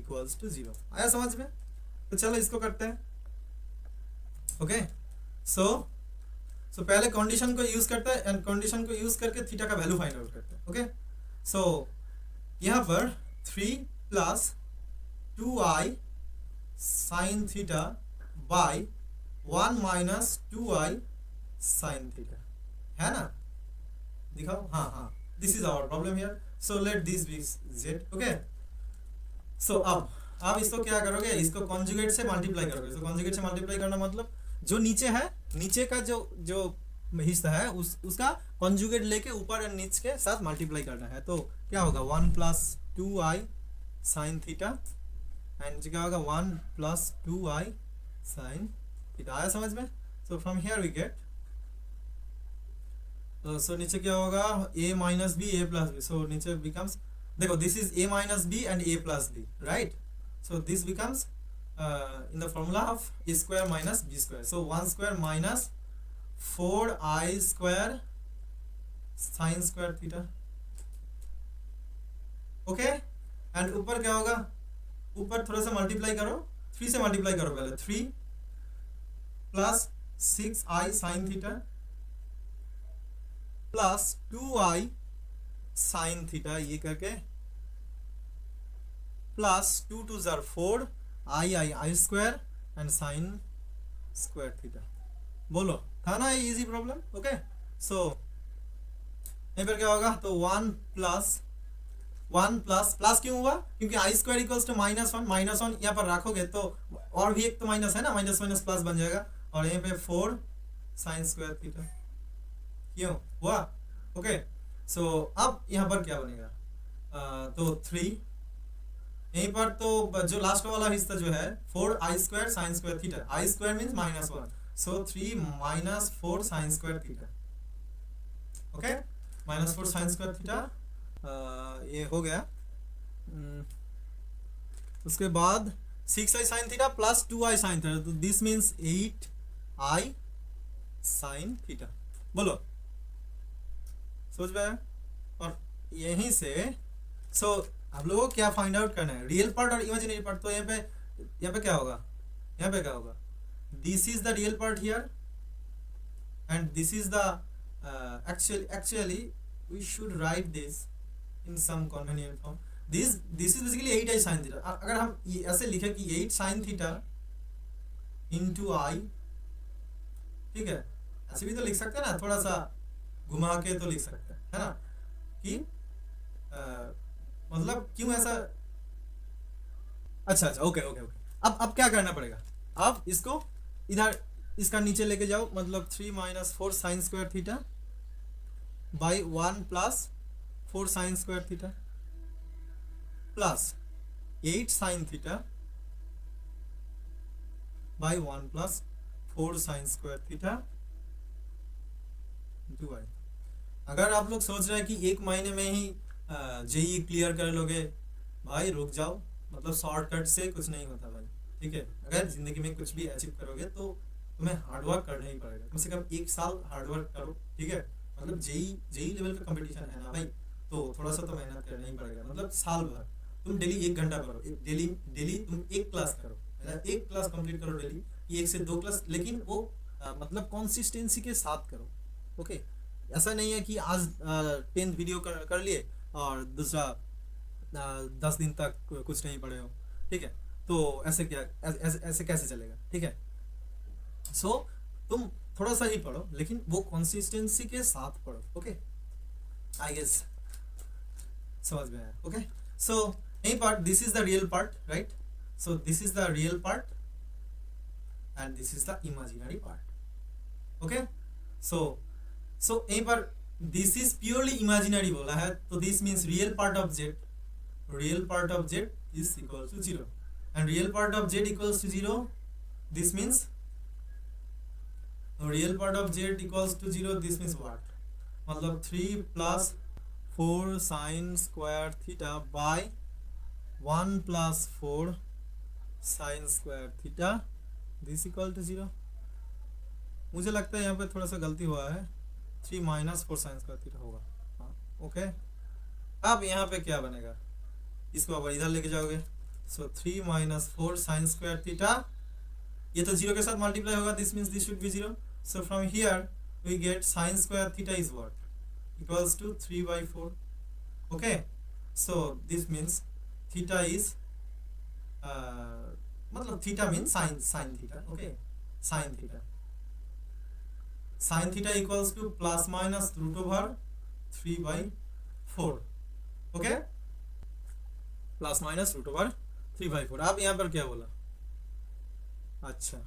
equals to 0. आया समझ में? तो चलो इसको करते हैं. ओके. सो पहले कंडीशन को यूज करते हैं एंड कंडीशन को यूज करके थीटा का वैल्यू फाइंड आउट करते हैं. ओके. सो यहाँ पर 3 plus 2i sine theta by 1 minus 2i sine theta है ना? दिखाओ. हाँ, this is our problem here. So let this be Z. Okay. So अब इसको क्या करोगे? इसको कॉन्जुगेट से मल्टीप्लाई करोगे. सो कॉन्जुगेट से मल्टीप्लाई करना मतलब जो नीचे है, नीचे का जो हिस्सा है उसका कॉन्जुगेट लेके ऊपर और नीचे के साथ मल्टीप्लाई करना है. तो क्या होगा? 1 plus 2i sine theta and क्या होगा? 1 प्लस 2i साइन थीटा. आया समझ में? So from here we get, so नीचे क्या होगा? a minus B a plus B. So नीचे बिकम्स, देखो this is a minus B and a plus B, right? So this becomes in the formula of a square minus b square. So 1 square minus 4i square sine square theta. Okay. And ऊपर क्या होगा? ऊपर थोड़ा सा multiply करो, 3 से multiply करो पहले. 3 plus 6i sine theta plus 2i sine theta, ये करके plus 2 2 jar 4 i square and sign square theta. बोलो, था ना ये इजी प्रॉब्लम? ओके. सो यहाँ पर क्या होगा? तो 1 प्लस क्यों हुआ? क्योंकि i स्क्वायर इक्वल्स टू -1. -1 यहाँ पर रखोगे तो और भी एक तो माइनस है ना, माइनस माइनस प्लस बन जाएगा. और यहाँ पे 4 साइन स्क्वायर थीटा. क्यों हुआ? ओके. सो अब यहाँ पर क्या बनेगा? तो 3 यहीं पर तो जो लास्ट वाला हिस्सा जो है 4i square sine square theta. i square means -1. So 3 minus 4 sine square theta. Okay. -4 sine square theta ये हो गया. उसके बाद 6i sine theta plus 2i sine theta. तो this means 8i sine theta. बोलो, सोच में? और यहीं से सो आप लोगों को क्या फाइंड आउट करना है? रियल पार्ट और इमेजिनरी पार्ट. तो यहाँ पे क्या होगा? यहाँ पे क्या होगा? This is the real part here and this is the actually we should write this in some convenient form. This is basically 8i sin theta. अगर हम ऐसे लिखें कि 8 sin theta into i, ठीक है, ऐसे भी तो लिख सकते हैं ना, थोड़ा सा घुमा के तो लिख सकते हैं, है ना? कि मतलब क्यों ऐसा? अच्छा, ओके. अब क्या करना पड़ेगा? अब इसको इधर, इसका नीचे लेके जाओ. मतलब 3 minus 4 sine square theta by 1 plus 4 sine square theta plus 8 sine theta by 1 plus 4 sine square theta two i. अगर आप लोग सोच रहे हैं कि एक महीने में ही जेई क्लियर कर लोगे, भाई रुक जाओ. मतलब शॉर्टकट से कुछ नहीं होता भाई, ठीक है? अगर जिंदगी में कुछ भी अचीव करोगे तो तुम्हें हार्डवर्क करना ही पड़ेगा. कम से कम 1 साल हार्डवर्क करो, ठीक है? मतलब जेई लेवल का कंपटीशन है ना भाई, तो थोड़ा सा तो मेहनत करना ही पड़ेगा. मतलब साल भर तुम डेली 1 घंटा करो, डेली तुम 1 क्लास करो, 1 क्लास कंप्लीट करो डेली, 1 से 2 क्लास, लेकिन वो मतलब कंसिस्टेंसी के साथ करो. ओके. ऐसा नहीं है कि आज 10th वीडियो कर लिए और दूसरा 10 दिन तक कुछ नहीं पढ़े हो, ठीक है, तो ऐसे क्या ऐसे कैसे चलेगा, ठीक है। सो तुम थोड़ा सा ही पढ़ो, लेकिन वो कंसिस्टेंसी के साथ पढ़ो, ओके। आई गेस समझ में आया, ओके। सो यही part, this is the real part, right. So this is the real part and this is the imaginary part, okay. So यहीं पर दिस इज प्योरली इमेजिनरी बोला है, तो this means real part of Z, real part of Z is equal to 0 and real part of Z equals to 0, this means real part of Z equals to 0, this means what, मतलब 3 + 4 sin square theta by 1 + 4 sin square theta, this equal to 0। मुझे लगता है यहाँ पे थोड़ा सा गलती हुआ है, 3 - 4 sin square theta होगा, हाँ, ओके। अब यहाँ पे क्या बनेगा, इसको आप इधर लेके जाओगे, सो 3 - 4 sin square theta, ये तो 0 के साथ मल्टीप्लाई होगा, this means this should be 0, so from here we get sin square theta is what, equals to 3/4, okay। So this means theta is मतलब theta means sin theta, okay, sin theta equals to ± √3/4, okay, ±√3/4। अब यहाँ पर क्या बोला, अच्छा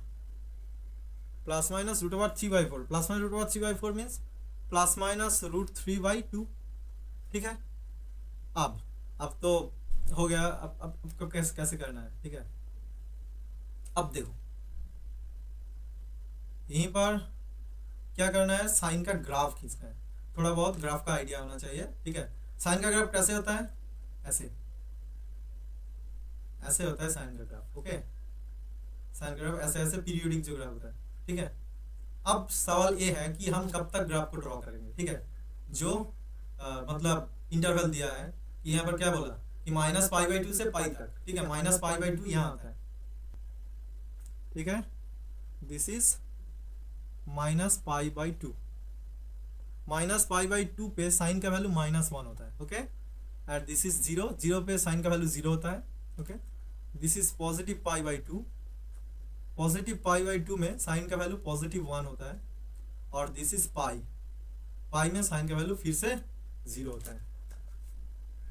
±√3/4, ±√3/4 means ±√3/2, ठीक है। अब तो हो गया, अब कैसे करना है, ठीक है। अब देखो यहीं पर क्या करना है, साइन का ग्राफ खींचना है, थोड़ा बहुत ग्राफ का आइडिया होना चाहिए, ठीक है। साइन का ग्राफ कैसे होता है, ऐसे होता है साइन का ग्राफ, ओके। साइन का ग्राफ ऐसे पीरियोडिक जो ग्राफ होता है, ठीक है। अब सवाल ये है कि हम कब तक ग्राफ को ड्रॉ करेंगे, ठीक है। जो मतलब इंटरवल दिया है कि यहाँ पर क्या बोला कि -π/2 से पाई तक, ठीक है, -π/2 यहाँ आता है, ठीक है, दिस इज -π/2, -π/2 पे साइन का वैल्यू -1 होता है, ओके, एंड दिस इज 0 पे साइन का वैल्यू 0 होता है, ओके। दिस इज +π/2, पॉजिटिव π/2 में साइन का वैल्यू +1 होता है, और दिस इज पाई में साइन का वैल्यू फिर से 0 होता है,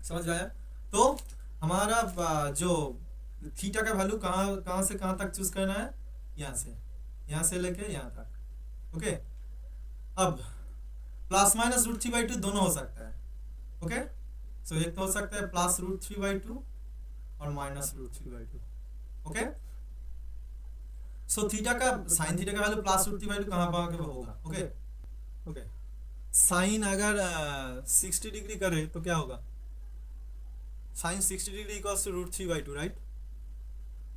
समझ आया। तो हमारा जो थीटा का वैल्यू कहाँ से कहाँ तक चूज करना है, यहाँ से लेके यहाँ तक, ओके। अब ±√3/2 दोनों हो सकता है, ओके। सो एक तो हो सकता है +√3/2 और -√3/2, ओके। सो थीटा का साइन थीटा का वैल्यू +√3/2 कहाँ पे होगा, ओके। साइन अगर 60 डिग्री करे तो क्या होगा, sine 60 degree equals to √3/2, right.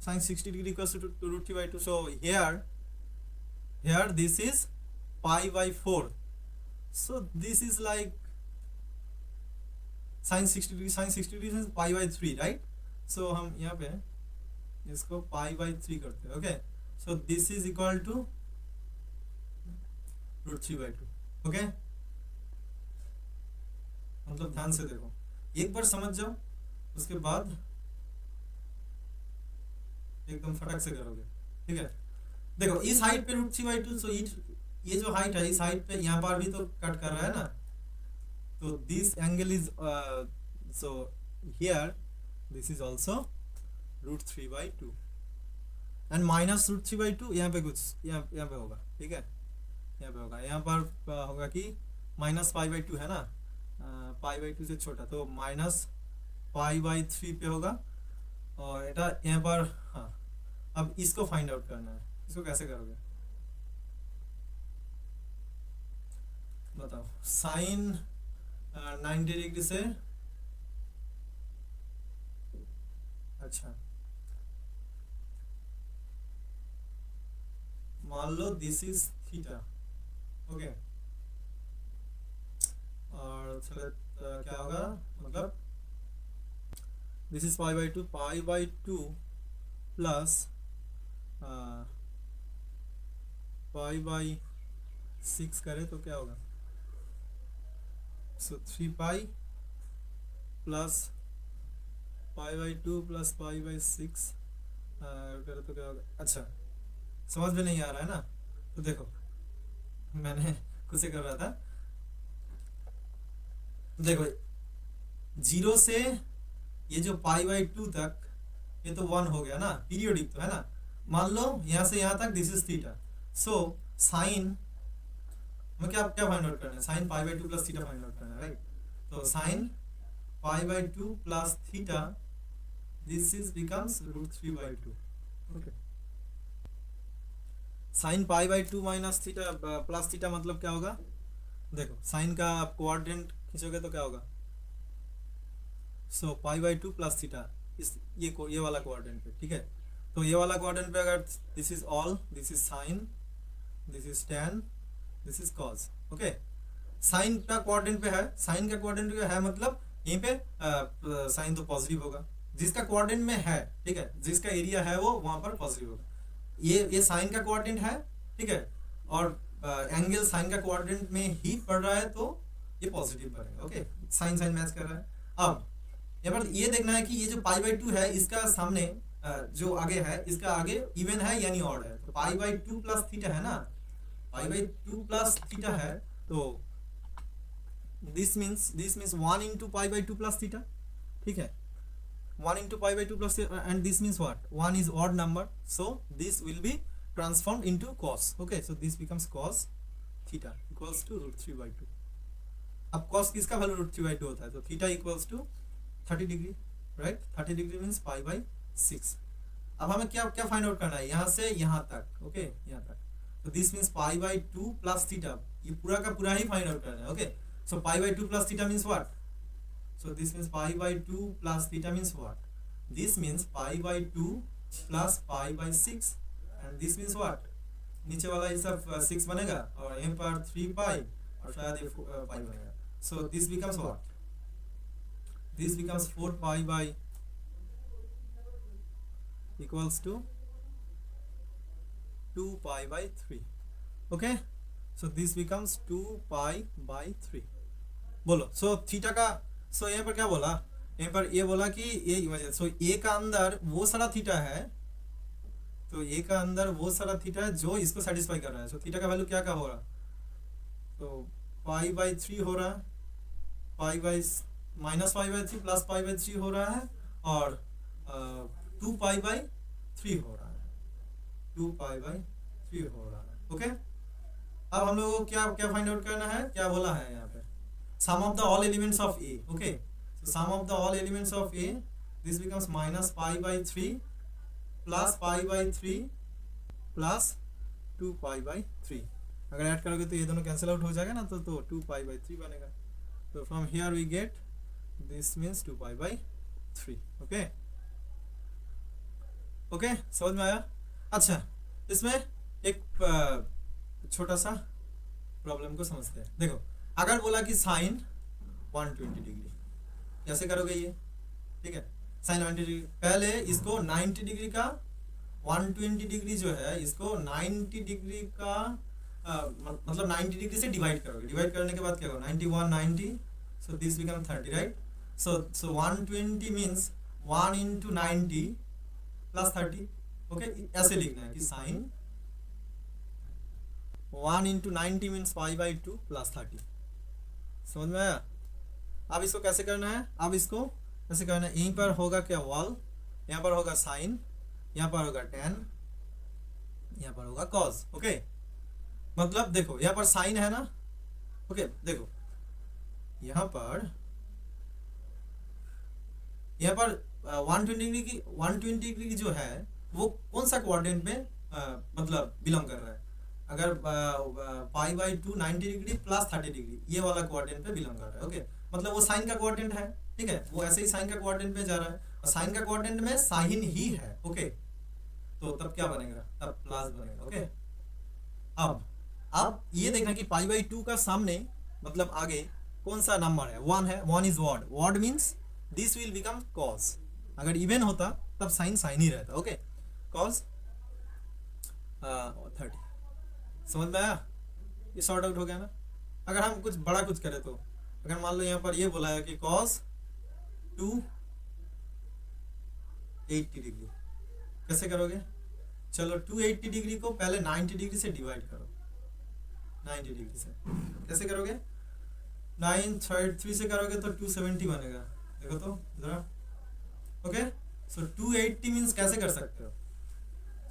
Sine 60 degree equals to √3/2, so here this is π/4, so this is like sin 60 degree is π/3, right। so हम यहाँ पे इसको π/3 करते हैं, okay. so this is equal to √3/2, okay. मतलब ध्यान से देखो, एक बार समझ जाओ, उसके बाद एकदम फटक से करोगे, ठीक है। देखो इस हाइट पे √3/2, सो ये जो हाइट है, इस हाइट पे यहाँ पर भी तो कट कर रहा है ना, तो this angle is so here this is also √3/2 and -√3/2 यहाँ पे कुछ यहाँ पे होगा, ठीक है, यहाँ पे होगा, यहाँ पर होगा कि -π/2 है ना, π/2 से छोटा, तो -π/3 पे होगा, और এটা यहाँ पर, हाँ। अब इसको फाइंड आउट करना है, इसको कैसे करोगे बताओ। साइन 90 डिग्री से, अच्छा मान लो दिस इज थीटा, ओके, और चलो क्या होगा, मतलब दिस इज π/2 प्लस π/6 करे तो क्या होगा, सो 3π प्लस π/2 प्लस π/6 करो तो क्या होगा। अच्छा, समझ में नहीं आ रहा है ना, तो देखो मैंने खुद से कर रहा था। देखो 0 से ये जो π/2 तक ये तो 1 हो गया ना, पीरियोडिक तो है ना। मान लो यहाँ से यहाँ तक this is theta, so sine हमें क्या क्या फाइंड आउट करना है, sine π/2 plus theta find out करना है, राइट। तो sine π/2 plus theta this is becomes √3/2। Okay, sine π/2 minus theta plus theta मतलब क्या होगा, देखो साइन का आप कोऑर्डिनेट खींचोगे तो क्या होगा, सो π/2 प्लस थीटा इस ये वाला कोऑर्डिनेट पे, ठीक है। तो ये वाला कोऑर्डिनेट पे अगर this is all, this is sine, this is tan, this is cos, okay. Sine का कोऑर्डिनेट पे है, साइन का कोऑर्डिनेट पे है मतलब यहीं पे साइन तो पॉजिटिव होगा, जिसका कोऑर्डिनेट में है, ठीक है, जिसका एरिया है वो वहां पर पॉजिटिव होगा। ये साइन का कोऑर्डिनेट है, ठीक है, और एंगल साइन का कोऑर्डिनेट में ही पड़ रहा है तो ये पॉजिटिव बनेगा, ओके। साइन साइन मैच कर रहा है। अब यहाँ पर ये देखना है कि ये जो π/2 है इसका सामने जो आगे है इसका आगे इवन है यानी ऑड है, तो π/2 प्लस थीटा है ना, π/2 प्लस थीटा है, तो this means 1 into π/2 plus theta, ठीक है, 1 into π/2 plus and this means what, 1 is odd number, so this will be transformed into cos, okay, so this becomes cos theta equals to √3/2। अब cos किसका value √3/2 होता है, तो theta equals to 30 degree, right. 30 degree means π/6। अब हमें क्या क्या find out करना है, यहाँ से यहाँ तक, ओके, यहाँ तक, तो दिस मीन्स π/2 प्लस थीटा, ये पूरा का पूरा ही फाइंड आउट करना है, okay. So π/2 plus theta means what, so this means π/2 plus theta means what, this means π/2 plus π/6 and this means what, नीचे वाला ये सब 6 बनेगा और यहाँ पर 3 पाई और शायद ये पाई बनेगा, so this becomes what, this becomes 4 pi by equals to 2 pi by 3, okay, so this becomes 2 pi by 3। बोलो, so थीटा का, सो यहाँ पर क्या बोला, यहाँ पर ये बोला कि ये वजह, सो ए का अंदर वो सारा थीटा है, तो ए का अंदर वो सारा थीटा है जो इसको सेटिस्फाई कर रहा है, सो थीटा का वैल्यू क्या क्या हो रहा, तो π/3 हो रहा है, -π/3 प्लस π/3 हो रहा है और 2 π/3 हो रहा है, 2 π/3 हो रहा है, ओके। अब हम लोगों को क्या क्या फाइंड आउट करना है, क्या बोला है यहाँ पे, sum of the all elements of A, okay, so sum of the all elements of A, this becomes -π/3 plus π/3 plus 2 π/3। अगर ऐड करोगे तो ये दोनों कैंसिल आउट हो जाएगा ना, तो 2 π/3 बनेगा, तो from here we get this means 2 π/3, okay, okay, समझ में आया। अच्छा, इसमें एक छोटा सा प्रॉब्लम को समझते हैं। देखो, अगर बोला कि साइन 120 डिग्री, कैसे करोगे ये, ठीक है, साइन 120 डिग्री, पहले इसको 90 डिग्री का 120 डिग्री जो है इसको 90 डिग्री का मतलब 90 डिग्री से डिवाइड करोगे, डिवाइड करने के बाद क्या होगा, 91 90, so this become 30, right. So 120 means 1 into 90 plus 30, okay, ऐसे लिखना है कि साइन 1 into 90 मीन्स π/2 प्लस 30, समझ में आया। अब इसको कैसे करना है, अब इसको कैसे करना है, यहीं पर होगा क्या वॉल, यहाँ पर होगा साइन, यहाँ पर होगा tan, यहाँ पर होगा cos, ओके। मतलब देखो यहाँ पर साइन है ना, ओके, देखो यहाँ पर 120 डिग्री की जो है वो कौन सा कोऑर्डिनेट में मतलब बिलोंग कर रहा है, अगर π/2 90 डिग्री प्लस 30 डिग्री ये वाला कोऑर्डिनेट पे बिलोंग कर रहा है, ओके, मतलब वो साइन का कोऑर्डिनेट है, ठीक है, वो ऐसे ही साइन का कोऑर्डिनेट पे जा रहा है और साइन का कोऑर्डिनेट में साइन ही है, ओके, तो तब क्या बनेगा, तब प्लस बनेगा, ओके। अब ये देखना कि π/2 का सामने मतलब आगे कौन सा नंबर है, 1 है, 1 is odd, odd means this will become cos, अगर इवन होता तब साइन ही रहता, ओके, cos 30, समझ में आया, ये सॉर्ट आउट हो गया ना। अगर हम कुछ बड़ा कुछ करें तो अगर मान लो यहाँ पर ये बोला है कि cos 2 80 डिग्री। कैसे करोगे? चलो 280 डिग्री को पहले 90 डिग्री से डिवाइड करो, 90 डिग्री से कैसे करोगे? 9 3 से करोगे तो 270 बनेगा, देखो तो जरा। ओके, सो 280 मीन्स कैसे कर सकते हो?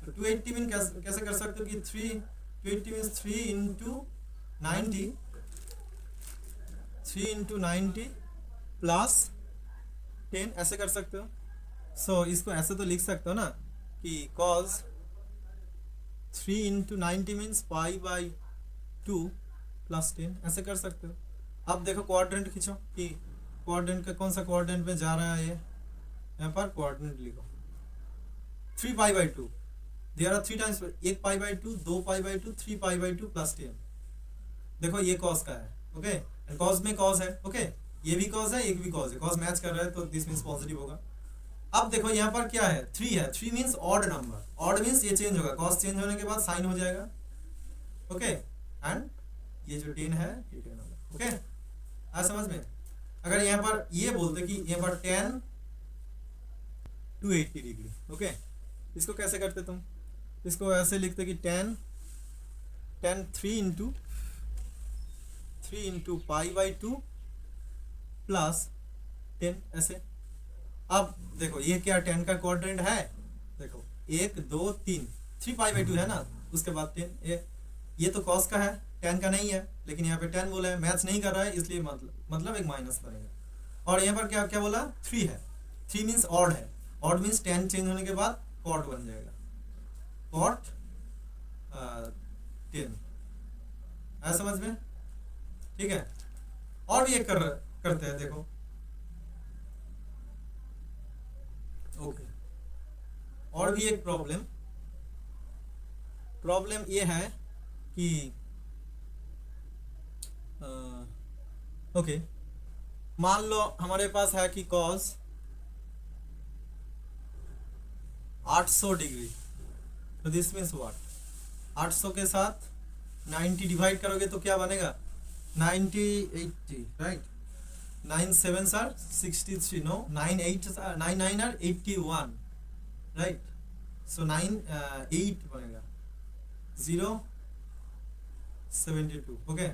तो 280 मीन कैसे कर सकते हो कि 280 मीन्स 3 इंटू 90, 3 इंटू 90 प्लस 10, ऐसे कर सकते हो। सो इसको ऐसे तो लिख सकते हो ना कि cos 3 into 90 means pi by 2 plus 10, ऐसे कर सकते हो। अब देखो क्वाड्रेंट खींचो कि क्वाड्रेंट का कौन सा क्वाड्रेंट में जा रहा है ये, यहाँ पर क्वाड्रेंट लिखो 3 pi by 2, there are 3 times, 1 pi by 2, 2 pi by 2, 3 pi by 2 plus 10। देखो ये कॉस का है, ओके, कॉस में कॉस है, ओके, ये भी कॉस है, एक भी कॉस है, कॉस मैच कर रहा है तो दिस मीन्स पॉजिटिव होगा। अब देखो यहाँ पर क्या है, 3 है, 3 means odd number, odd means ये चेंज होगा, कॉस चेंज होने के बाद साइन हो जाएगा, ओके, एंड ये जो 10 है ये 10 होगा, ओके, आज समझ में। अगर यहाँ पर ये बोलते कि यहाँ पर 10 280 डिग्री, ओके, इसको कैसे करते तुम? इसको ऐसे लिखते कि 10 3 इंटू पाई बाई 2 प्लस 10, ऐसे। अब देखो ये क्या 10 का क्वाड्रेंट है, देखो 1 2 3, 3 पाई बाई 2 है ना, उसके बाद 10, ये तो कॉस का है, 10 का नहीं है, लेकिन यहाँ पे 10 बोला है, मैच नहीं कर रहा है, इसलिए मतलब एक माइनस बनेगा। और यहाँ पर क्या क्या बोला, 3 है, 3 मीन्स ऑड है, ऑड मीन्स 10 चेंज होने के बाद कॉट बन जाएगा, कॉट 10, है समझ में? ठीक है, और भी एक करते हैं, देखो, ओके, और भी एक प्रॉब्लम ये है कि ओके, मान लो हमारे पास है कि cos 800 डिग्री, तो दिस मीन्स व्हाट, 800 के साथ 90 डिवाइड करोगे तो क्या बनेगा, 90 80, right, 9 7s are 63, no, 9 8s are 9 9 are 81, right, सो 9 8 बनेगा 0 72, okay,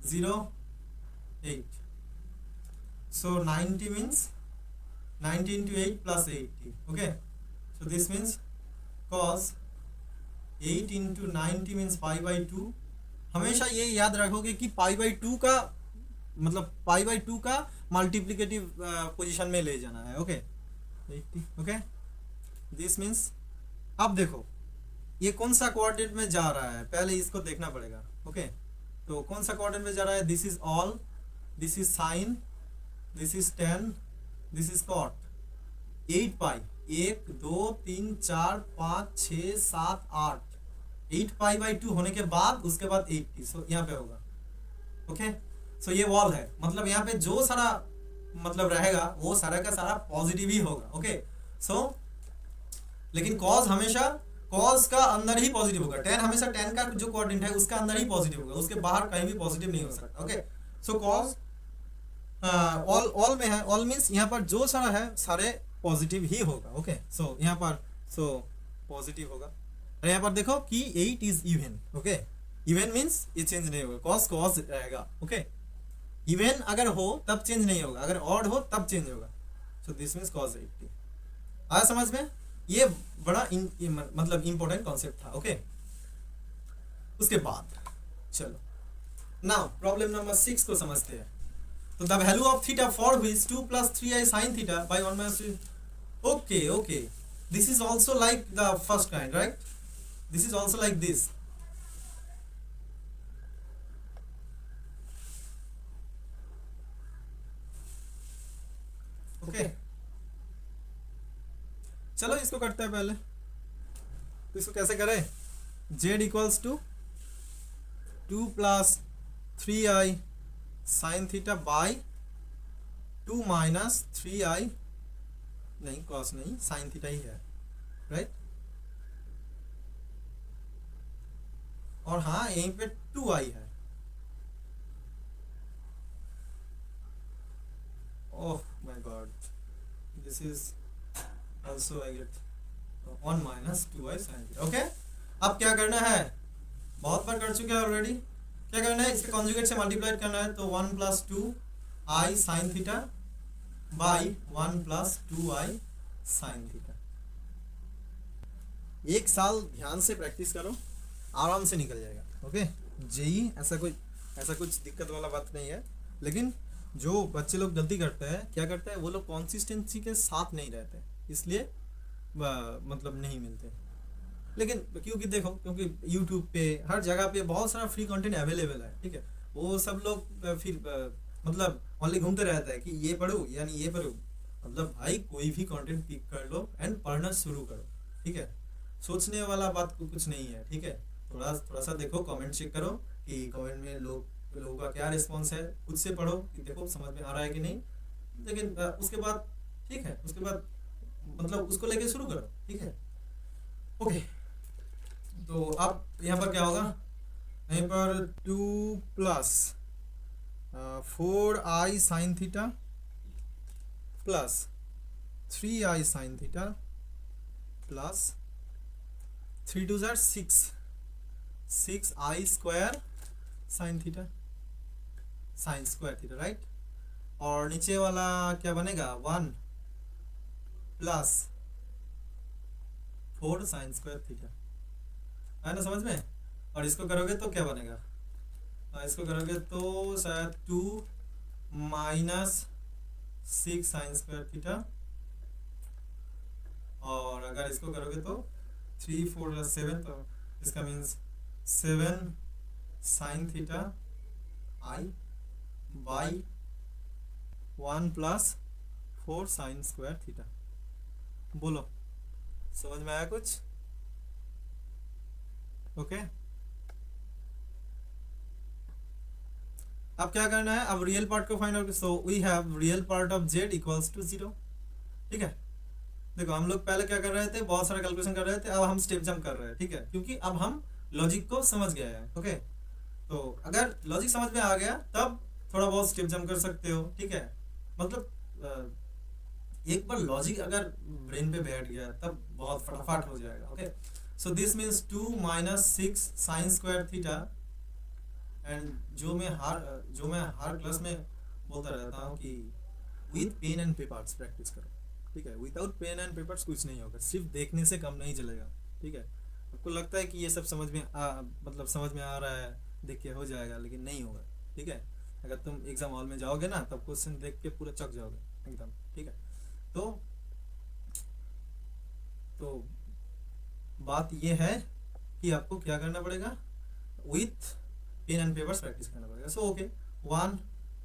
0 8, so 90 means 90 into 8 plus 80, okay, so this means cos 8 into 90 means pi by 2। हमेशा ये याद रखोगे कि पाई बाई 2 का मतलब पाई बाई 2 का मल्टीप्लिकेटिव पोजीशन में ले जाना है, ओके, 80, ओके, दिस मीन्स। अब देखो ये कौन सा कोऑर्डिनेट में जा रहा है, पहले इसको देखना पड़ेगा, ओके, तो कौन सा कोऑर्डिनेट में जा रहा है, this is all, this is sine, this is 10, this is cot, 8 pi, 1 2 3 4 5 6 7 8, 8 pi by 2 होने के बाद उसके बाद 80, सो यहाँ पे होगा, ओके, सो ये वॉल है, मतलब यहाँ पे जो सारा मतलब रहेगा वो सारा का सारा पॉजिटिव ही होगा, ओके, सो लेकिन कॉस हमेशा कॉस का अंदर ही पॉजिटिव होगा, 10 हमेशा 10 का जो कोऑर्डिनेट है उसका अंदर ही पॉजिटिव होगा, उसके बाहर कहीं भी पॉजिटिव नहीं हो सकता, ओके, सो कॉस ऑल में है, ऑल मीन्स यहाँ पर जो सारा है सारे पॉजिटिव ही होगा, ओके, सो यहाँ पर सो पॉजिटिव होगा। और यहाँ पर देखो कि 8 is even, okay, even means ये चेंज नहीं होगा, कॉस कॉस रहेगा, ओके, इवन अगर हो तब चेंज नहीं होगा, अगर ऑड हो तब चेंज होगा, सो दिस मीन्स कॉस 80। आया समझ में? ये बड़ा मतलब इंपॉर्टेंट कॉन्सेप्ट था, ओके। उसके बाद चलो नाउ प्रॉब्लम नंबर 6 को समझते हैं। तो the value of theta for which 2 + 3i sin theta bye 1 - 3, okay okay, this is also like the first kind, right, this is also like this, okay. चलो इसको करते हैं पहले, तो इसको कैसे करें, z equals to 2 + 3i sin theta by 2 - 3i, नहीं cos नहीं, sin थीटा ही है, राइट, और हाँ यहीं पे 2i है, oh my God, this is also I get 1 minus 2i sin theta. Okay, अब क्या करना है, बहुत बार कर चुके हैं ऑलरेडी, क्या करना है, इसके कॉन्जुगेट से मल्टीप्लाई करना है, तो 1 plus 2i sin theta by 1 plus 2i sin theta. एक साल ध्यान से प्रैक्टिस करो, आराम से निकल जाएगा। ओके, जेई ऐसा कुछ दिक्कत वाला बात नहीं है, लेकिन जो बच्चे लोग गलती करते हैं, क्या करते हैं, वो लोग कंसिस्टेंसी के साथ नहीं रहते, इसलिए मतलब नहीं मिलते। लेकिन क्योंकि देखो, क्योंकि यूट्यूब पे हर जगह पे बहुत सारा फ्री कंटेंट अवेलेबल है, ठीक है, वो सब लोग फिर मतलब ओनली घूमते रहता है कि ये पढ़ो यानी ये पढ़ो। मतलब भाई कोई भी कंटेंट पिक कर लो एंड पढ़ना शुरू करो, ठीक है, सोचने वाला बात कुछ नहीं है, ठीक है। थोड़ा सा देखो, कमेंट चेक करो कि कमेंट में लोगों का क्या रिस्पॉन्स है, खुद से पढ़ो कि देखो समझ में आ रहा है कि नहीं, लेकिन उसके बाद ठीक है, उसके बाद मतलब उसको लेके शुरू करो, ठीक है। ओके, तो अब यहाँ पर क्या होगा, यहाँ पर 2 plus 4i sign theta plus 3i sign theta plus 3 2 6i square sine theta, sign square theta, right. और नीचे वाला क्या बनेगा, 1 प्लस 4 साइन स्क्वायर थीटा, है ना समझ में। और इसको करोगे तो क्या बनेगा, इसको करोगे तो शायद 2 माइनस 6 साइन स्क्वायर थीटा, और अगर इसको करोगे तो 3 4 7, तो इसका means 7 sine theta I by 1 plus 4 sine square theta. बोलो समझ में आया कुछ? ओके, अब क्या करना है, अब रियल पार्ट को find out. So we have real part of z equals to 0, ठीक है। देखो हम लोग पहले क्या कर रहे थे, बहुत सारा कैलकुलेशन कर रहे थे, अब हम स्टेप जंप कर रहे हैं, ठीक है, क्योंकि अब हम लॉजिक को समझ गए हैं। ओके, तो अगर लॉजिक समझ में आ गया तब थोड़ा बहुत स्टेप जंप कर सकते हो, ठीक है। मतलब एक बार लॉजिक अगर ब्रेन पे बैठ गया तब बहुत फटाफट हो जाएगा। Okay, so this means 2 minus 6 sine square theta, and जो मैं हर क्लास में बोलता रहता हूँ कि with pen and papers practice करो, ठीक है। विदाउट पेन एंड पेपर्स कुछ नहीं होगा, सिर्फ देखने से काम नहीं चलेगा, ठीक है। आपको लगता है कि ये सब समझ में आ रहा है, देख के हो जाएगा, लेकिन नहीं होगा, ठीक है। अगर तुम एग्जाम हॉल में जाओगे ना, तब क्वेश्चन देख के पूरा चक जाओगे एकदम, ठीक है। तो बात ये है कि आपको क्या करना पड़ेगा, with pen and papers practice करना पड़ेगा। So okay, 1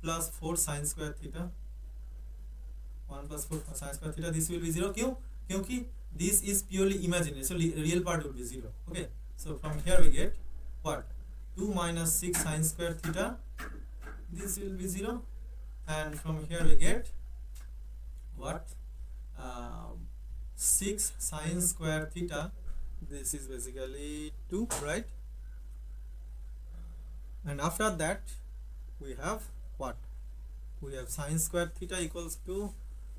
plus 4 sine square theta, 1 plus 4 sine square theta, this will be 0। क्यों? क्योंकि this is purely imaginary, so real part will be 0। Okay, so from here we get what, 2 minus 6 sine square theta, this will be 0, and from here we get what, 6 sine square theta, this is basically 2, right? And after that we have what, we have sine square theta equals to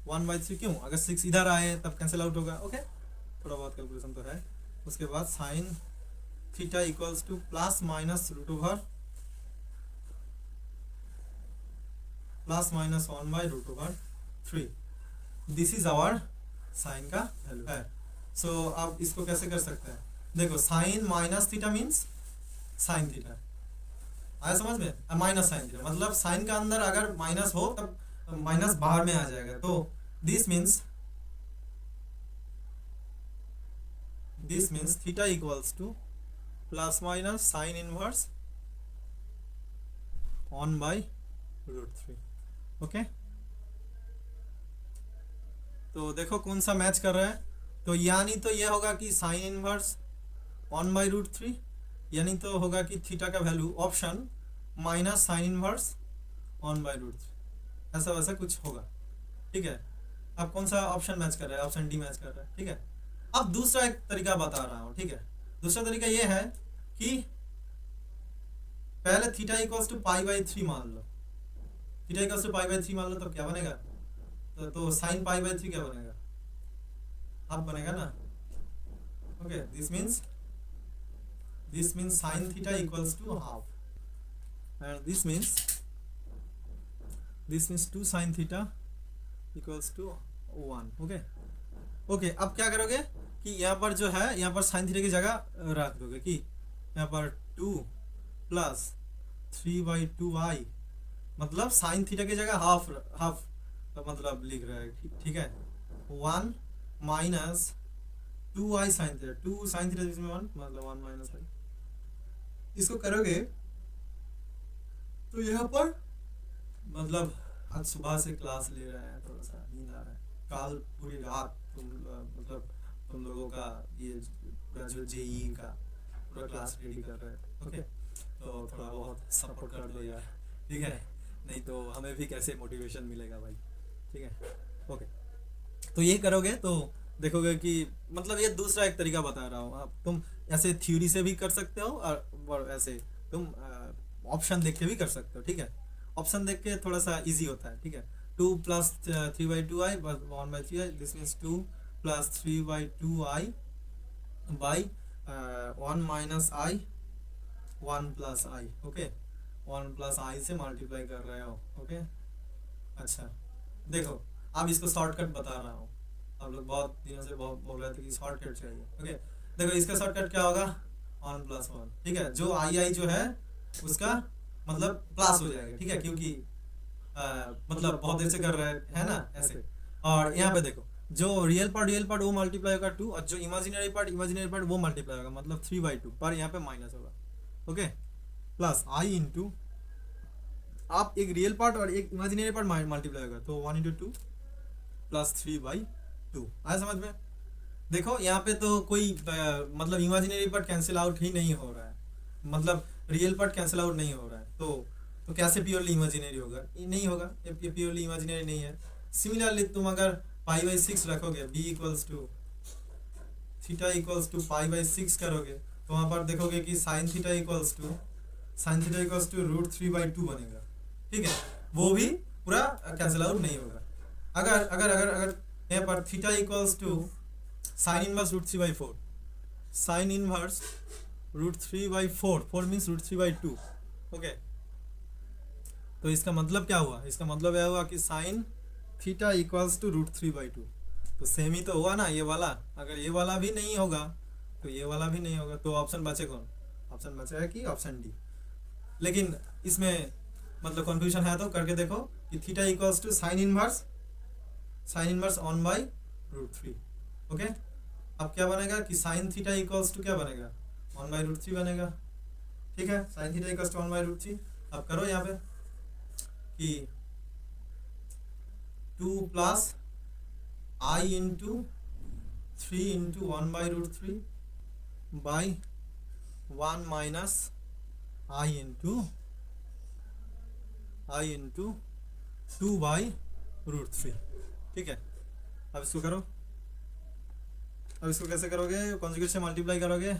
1/3। क्यों? अगर 6 इधर आए तब cancel out होगा। Okay, थोड़ा बहुत calculation तो है। उसके बाद sine theta equals to plus minus root over plus minus 1/√3। This is our sine का वैल्यू है। सो अब इसको कैसे कर सकते हैं, देखो sine minus theta means sine theta, आया समझ में, माइनस साइन थीटा मतलब साइन का अंदर अगर माइनस हो तब माइनस बाहर में आ जाएगा। तो this means theta equals to plus minus sign inverse 1/√3। Okay, तो देखो कौन सा मैच कर रहा है, तो यानी तो ये होगा कि साइन इनवर्स 1/√3, यानी तो होगा कि थीटा का value option minus sign inverse 1/√3, ऐसा वैसा कुछ होगा, ठीक है। अब कौन सा ऑप्शन मैच कर रहा है, ऑप्शन डी मैच कर रहा है, ठीक है। अब दूसरा एक तरीका बता रहा हूँ, ठीक है। दूसरा तरीका ये है कि पहले थीटा इक्वल्स टू π/3 मान लो, थीटा इक्वल्स टू π/3 मान लो, तो क्या बनेगा, तो साइन π/3 क्या बनेगा, हाफ बनेगा ना, okay, this means sin theta equals to half, and this means 2 sin theta equals to 1, okay okay. अब क्या करोगे कि यहाँ पर जो है, यहाँ पर sin थीटा की जगह रख दोगे कि यहाँ पर 2 प्लस 3/2i, मतलब sin थीटा की जगह हाफ मतलब लिख रहा है, ठीक है, 1 minus 2i sin theta, 2 sin theta जिसमें 1 मतलब 1 माइनस i, इसको करोगे तो यहाँ पर मतलब आज सुबह से क्लास ले रहे हैं, थोड़ा सा नींद आ रहा है, कल पूरी रात तुम लोगों का ये पूरा जो जेई का पूरा क्लास रेडी कर रहे थे, ओके, तो थोड़ा बहुत सपोर्ट कर दो यार, ठीक है, नहीं तो हमें भी कैसे मोटिवेशन मिलेगा भाई, ठीक है, ओके। तो ये करोगे तो देखोगे कि मतलब ये दूसरा एक तरीका बता रहा हूँ, आप तुम ऐसे थ्योरी से भी कर सकते हो और ऐसे तुम ऑप्शन देख के भी कर सकते हो, ठीक है, ऑप्शन देख के थोड़ा सा इजी होता है, ठीक है। 2 plus 3/2i 1/3i, this means 2 plus 3/2i by 1 minus i 1 plus i, okay, 1 plus i से मल्टीप्लाई कर रहे हो, ओके। अच्छा देखो, अब इसको शॉर्टकट बता रहा हूँ, आप लोग बहुत दिनों से बहुत बोल रहे थे कि शॉर्टकट चाहिए, ओके। देखो इसका शॉर्टकट क्या होगा, 1 प्लस 1, ठीक है, जो आई जो है उसका मतलब प्लस हो जाएगा, ठीक है, क्योंकि मतलब बहुत देर से कर रहे हैं ना ऐसे। और यहाँ पे देखो जो रियल पार्ट वो मल्टीप्लाई होगा 2, और जो इमेजिनरी पार्ट वो मल्टीप्लाई होगा मतलब 3/2, पर यहाँ पे माइनस होगा, ओके, प्लस आई इंटू, आप एक रियल पार्ट और एक इमेजिनरी पार्ट मल्टीप्लाई होगा तो 1 इंटू 2 प्लस 3/2, आया समझ में। देखो यहाँ पे तो कोई मतलब इमेजिनरी पार्ट कैंसिल आउट ही नहीं हो रहा है, मतलब रियल पार्ट कैंसिल आउट नहीं हो रहा है, तो कैसे प्योरली इमेजिनरी होगा, नहीं होगा, ये प्योरली इमेजिनरी नहीं है। सिमिलरली तुम अगर π/6 रखोगे, b equals to theta equals to π/6 करोगे तो वहाँ पर देखोगे कि sin थीटा इक्वल्स टू √3/2 बनेगा, ठीक है, वो भी पूरा कैंसिल आउट नहीं होगा। अगर अगर अगर अगर यहाँ पर theta equals to sin inverse √3/4, sin inverse √3/4, 4 means √3/2, okay. तो इसका मतलब क्या हुआ, इसका मतलब यह हुआ कि साइन थीटा इक्वल्स टू √3/2, तो सेम ही तो हुआ ना ये वाला। अगर ये वाला भी नहीं होगा तो ये वाला भी नहीं होगा, तो ऑप्शन बचे कौन, ऑप्शन बचा है कि ऑप्शन डी। लेकिन इसमें मतलब कंफ्यूजन है तो करके देखो कि theta equals to sine inverse 1/√3, okay. अब क्या बनेगा कि साइन थीटा इक्वल्स टू क्या बनेगा, 1/√3 बनेगा, ठीक है, साइन थीटा इक्वल्स टू 1/√3। अब करो यहाँ पे कि 2 plus i into 3 into 1/√3 by 1 minus i into 2/√3, ठीक है। अब इसको करो, अब इसको कैसे करोगे, कॉन्जुगेट से मल्टीप्लाई करोगे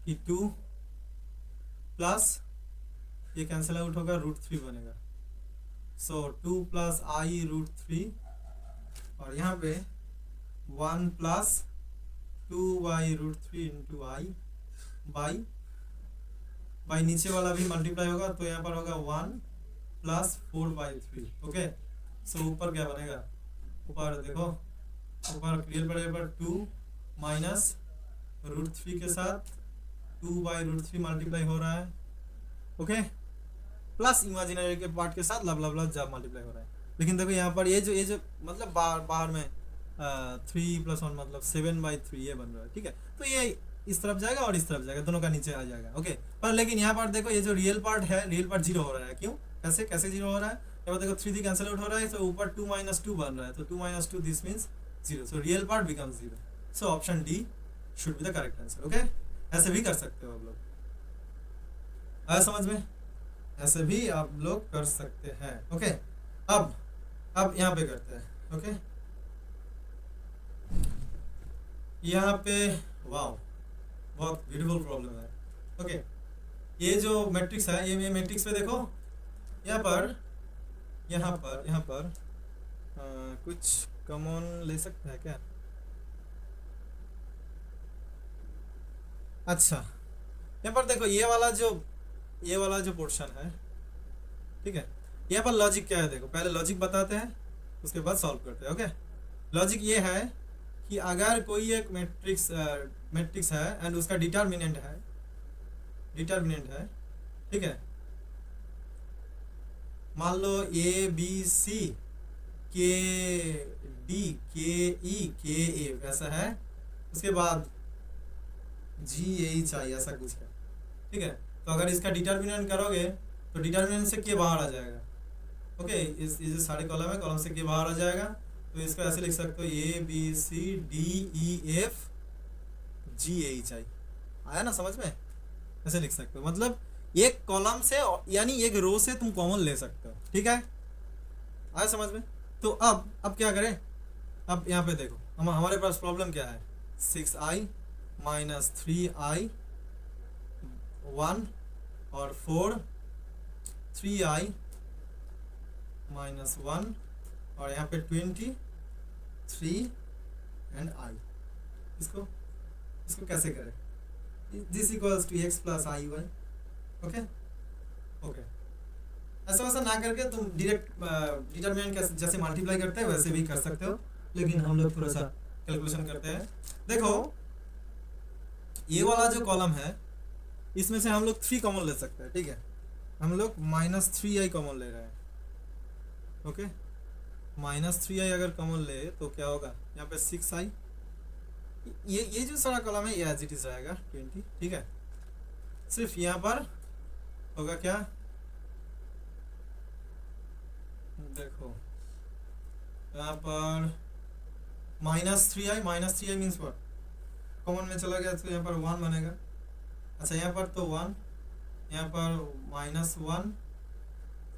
कि 2 प्लस ये कैंसिल आउट होगा, √3 बनेगा, सो 2 प्लस i √3, और यहाँ पे 1 प्लस 2/√3 इंटू i बाई नीचे वाला भी मल्टीप्लाई होगा तो यहाँ पर होगा 1 प्लस 4/3, ओके। सो ऊपर क्या बनेगा, ऊपर देखो, ऊपर रियल पर 2 माइनस √3 के साथ 2/√3 मल्टीप्लाई हो रहा है, ओके, प्लस इमेजिनरी के पार्ट के साथ लब जब मल्टीप्लाई हो रहा है। लेकिन देखो यहाँ पर ये जो मतलब बाहर में 3 + 1 मतलब 7/3 ये बन रहा है, ठीक है, तो ये इस तरफ जाएगा और इस तरफ जाएगा, दोनों का नीचे आ जाएगा, ओके। पर लेकिन यहाँ पर देखो ये जो रियल पार्ट है, रियल पार्ट 0 हो रहा है, क्यों, कैसे 0 हो रहा है, यहाँ पर देखो 3 कैंसिल आउट हो रहा है, तो ऊपर 2 - 2 बन रहा है, तो 2 - 2 this means 0, so real part becomes 0, so option D should be the correct answer, okay. ऐसे भी कर सकते हो आप लोग, आया समझ में, ऐसे भी आप लोग कर सकते हैं, ओके। अब यहाँ पे करते हैं, ओके, यहाँ पे वाओ बहुत ब्यूटीफुल प्रॉब्लम है, ओके। ये जो मैट्रिक्स है, ये मैट्रिक्स पे देखो, यहाँ पर कुछ कॉमन ले सकते हैं क्या, अच्छा यहाँ पर देखो ये वाला जो पोर्शन है, ठीक है, यहाँ पर लॉजिक क्या है देखो, पहले लॉजिक बताते हैं उसके बाद सॉल्व करते हैं। ओके, लॉजिक ये है कि अगर कोई एक मैट्रिक्स है एंड उसका डिटर्मिनेंट है, ठीक है, मान लो ए बी सी के डी के ई के ए ऐसा है, उसके बाद जी एच आई ऐसा कुछ है, ठीक है। तो अगर इसका डिटर्मिनेंट करोगे तो डिटर्मिनेंट से के बाहर आ जाएगा। ओके, इस ये जो सारे कॉलम है, कॉलम से के बाहर आ जाएगा, तो इसको ऐसे लिख सकते हो A B C D E F G H I. आया ना समझ में? ऐसे लिख सकते हो, मतलब एक कॉलम से यानी एक रो से तुम कॉमन ले सकते हो, ठीक है। आया समझ में? तो अब क्या करें, अब यहाँ पे देखो हमारे पास प्रॉब्लम क्या है, 6i माइनस 3i 1 और 4 3i माइनस 1 और यहाँ पे 23 एंड i। इसको कैसे करें, this equals to x plus I y. Okay, ऐसा वैसा ना करके तुम डायरेक्ट डिटरमिनेंट जैसे मल्टीप्लाई करते हैं वैसे भी कर सकते हो, लेकिन हम लोग थोड़ा सा कैलकुलेशन करते हैं। देखो ये वाला जो कॉलम है इसमें से हम लोग 3 कॉमन ले सकते हैं, ठीक है। हम लोग माइनस 3i कॉमन ले रहे हैं। ओके, माइनस 3i अगर कॉमन ले तो क्या होगा, यहाँ पे 6i, ये जो सारा कॉलम है ये एज इट इज रहेगा 20, ठीक है। सिर्फ यहाँ पर होगा क्या, देखो यहाँ पर minus 3i means what, common में चला गया तो यहाँ पर 1 बनेगा। अच्छा यहाँ पर तो 1, यहाँ पर -1,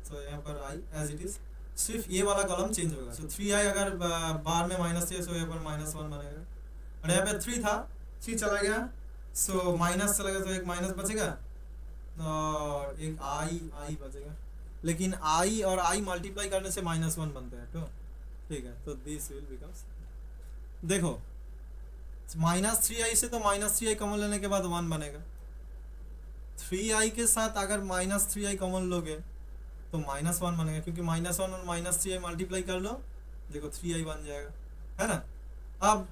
तो यहाँ पर i एज इट इज, सिर्फ ये वाला कॉलम चेंज होगा। सो 3i अगर बाहर में माइनस है तो यहाँ पर -1 बनेगा, और यहाँ पे 3 था, 3 चला गया, सो माइनस चला गया तो एक माइनस बचेगा और एक i बचेगा। लेकिन i और i मल्टीप्लाई करने से -1 बनते हैं, तो ठीक है, तो दिस विल बिकम्स, देखो -3i से तो -3i कॉमन लेने के बाद 1 बनेगा, 3i के साथ अगर -3i कॉमन लोगे तो -1 बनेगा, क्योंकि -1 और -3i मल्टीप्लाई कर लो, देखो 3i बन जाएगा, है ना। अब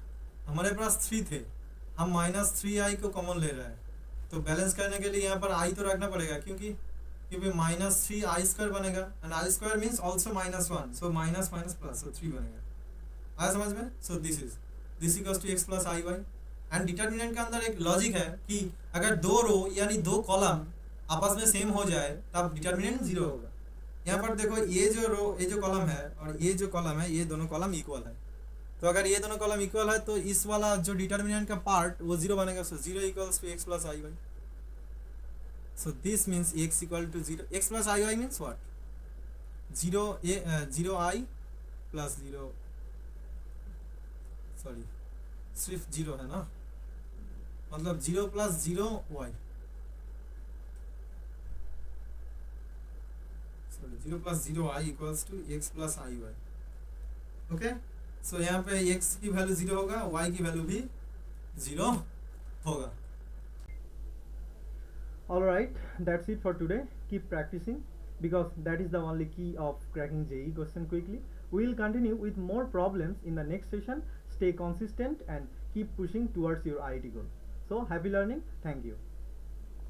हमारे पास 3 थे, हम -3i को कॉमन ले रहे हैं, तो बैलेंस करने के लिए यहाँ पर i तो रखना पड़ेगा, क्योंकि -3i² बनेगा, and i² means also -1, so minus minus plus, so 3 बनेगा। आया समझ में? So this equals to x plus I y. And determinant के अंदर एक लॉजिक है कि अगर 2 रो यानी 2 कॉलम आपस में सेम हो जाए तब डिटर्मिनेंट 0 होगा। यहाँ पर देखो ये जो कॉलम है और ये जो कॉलम है, ये दोनों कॉलम इक्वल है, तो अगर ये दोनों कॉलम इक्वल है तो इस वाला जो डिटर्मिनेंट का पार्ट वो 0 बनेगा, so 0 equals to x plus I y. So this means x equal to 0, x plus i y means what, 0i plus 0, sorry सिर्फ 0 है ना, मतलब 0 plus 0 y, sorry 0 plus 0 i equals to x plus i y। Okay, so यहाँ पे x की value 0 होगा, y की value भी 0 होगा। Alright, that's it for today. Keep practicing, because that is the only key of cracking JEE question quickly. We will continue with more problems in the next session. Stay consistent and keep pushing towards your IIT goal. So happy learning. Thank you.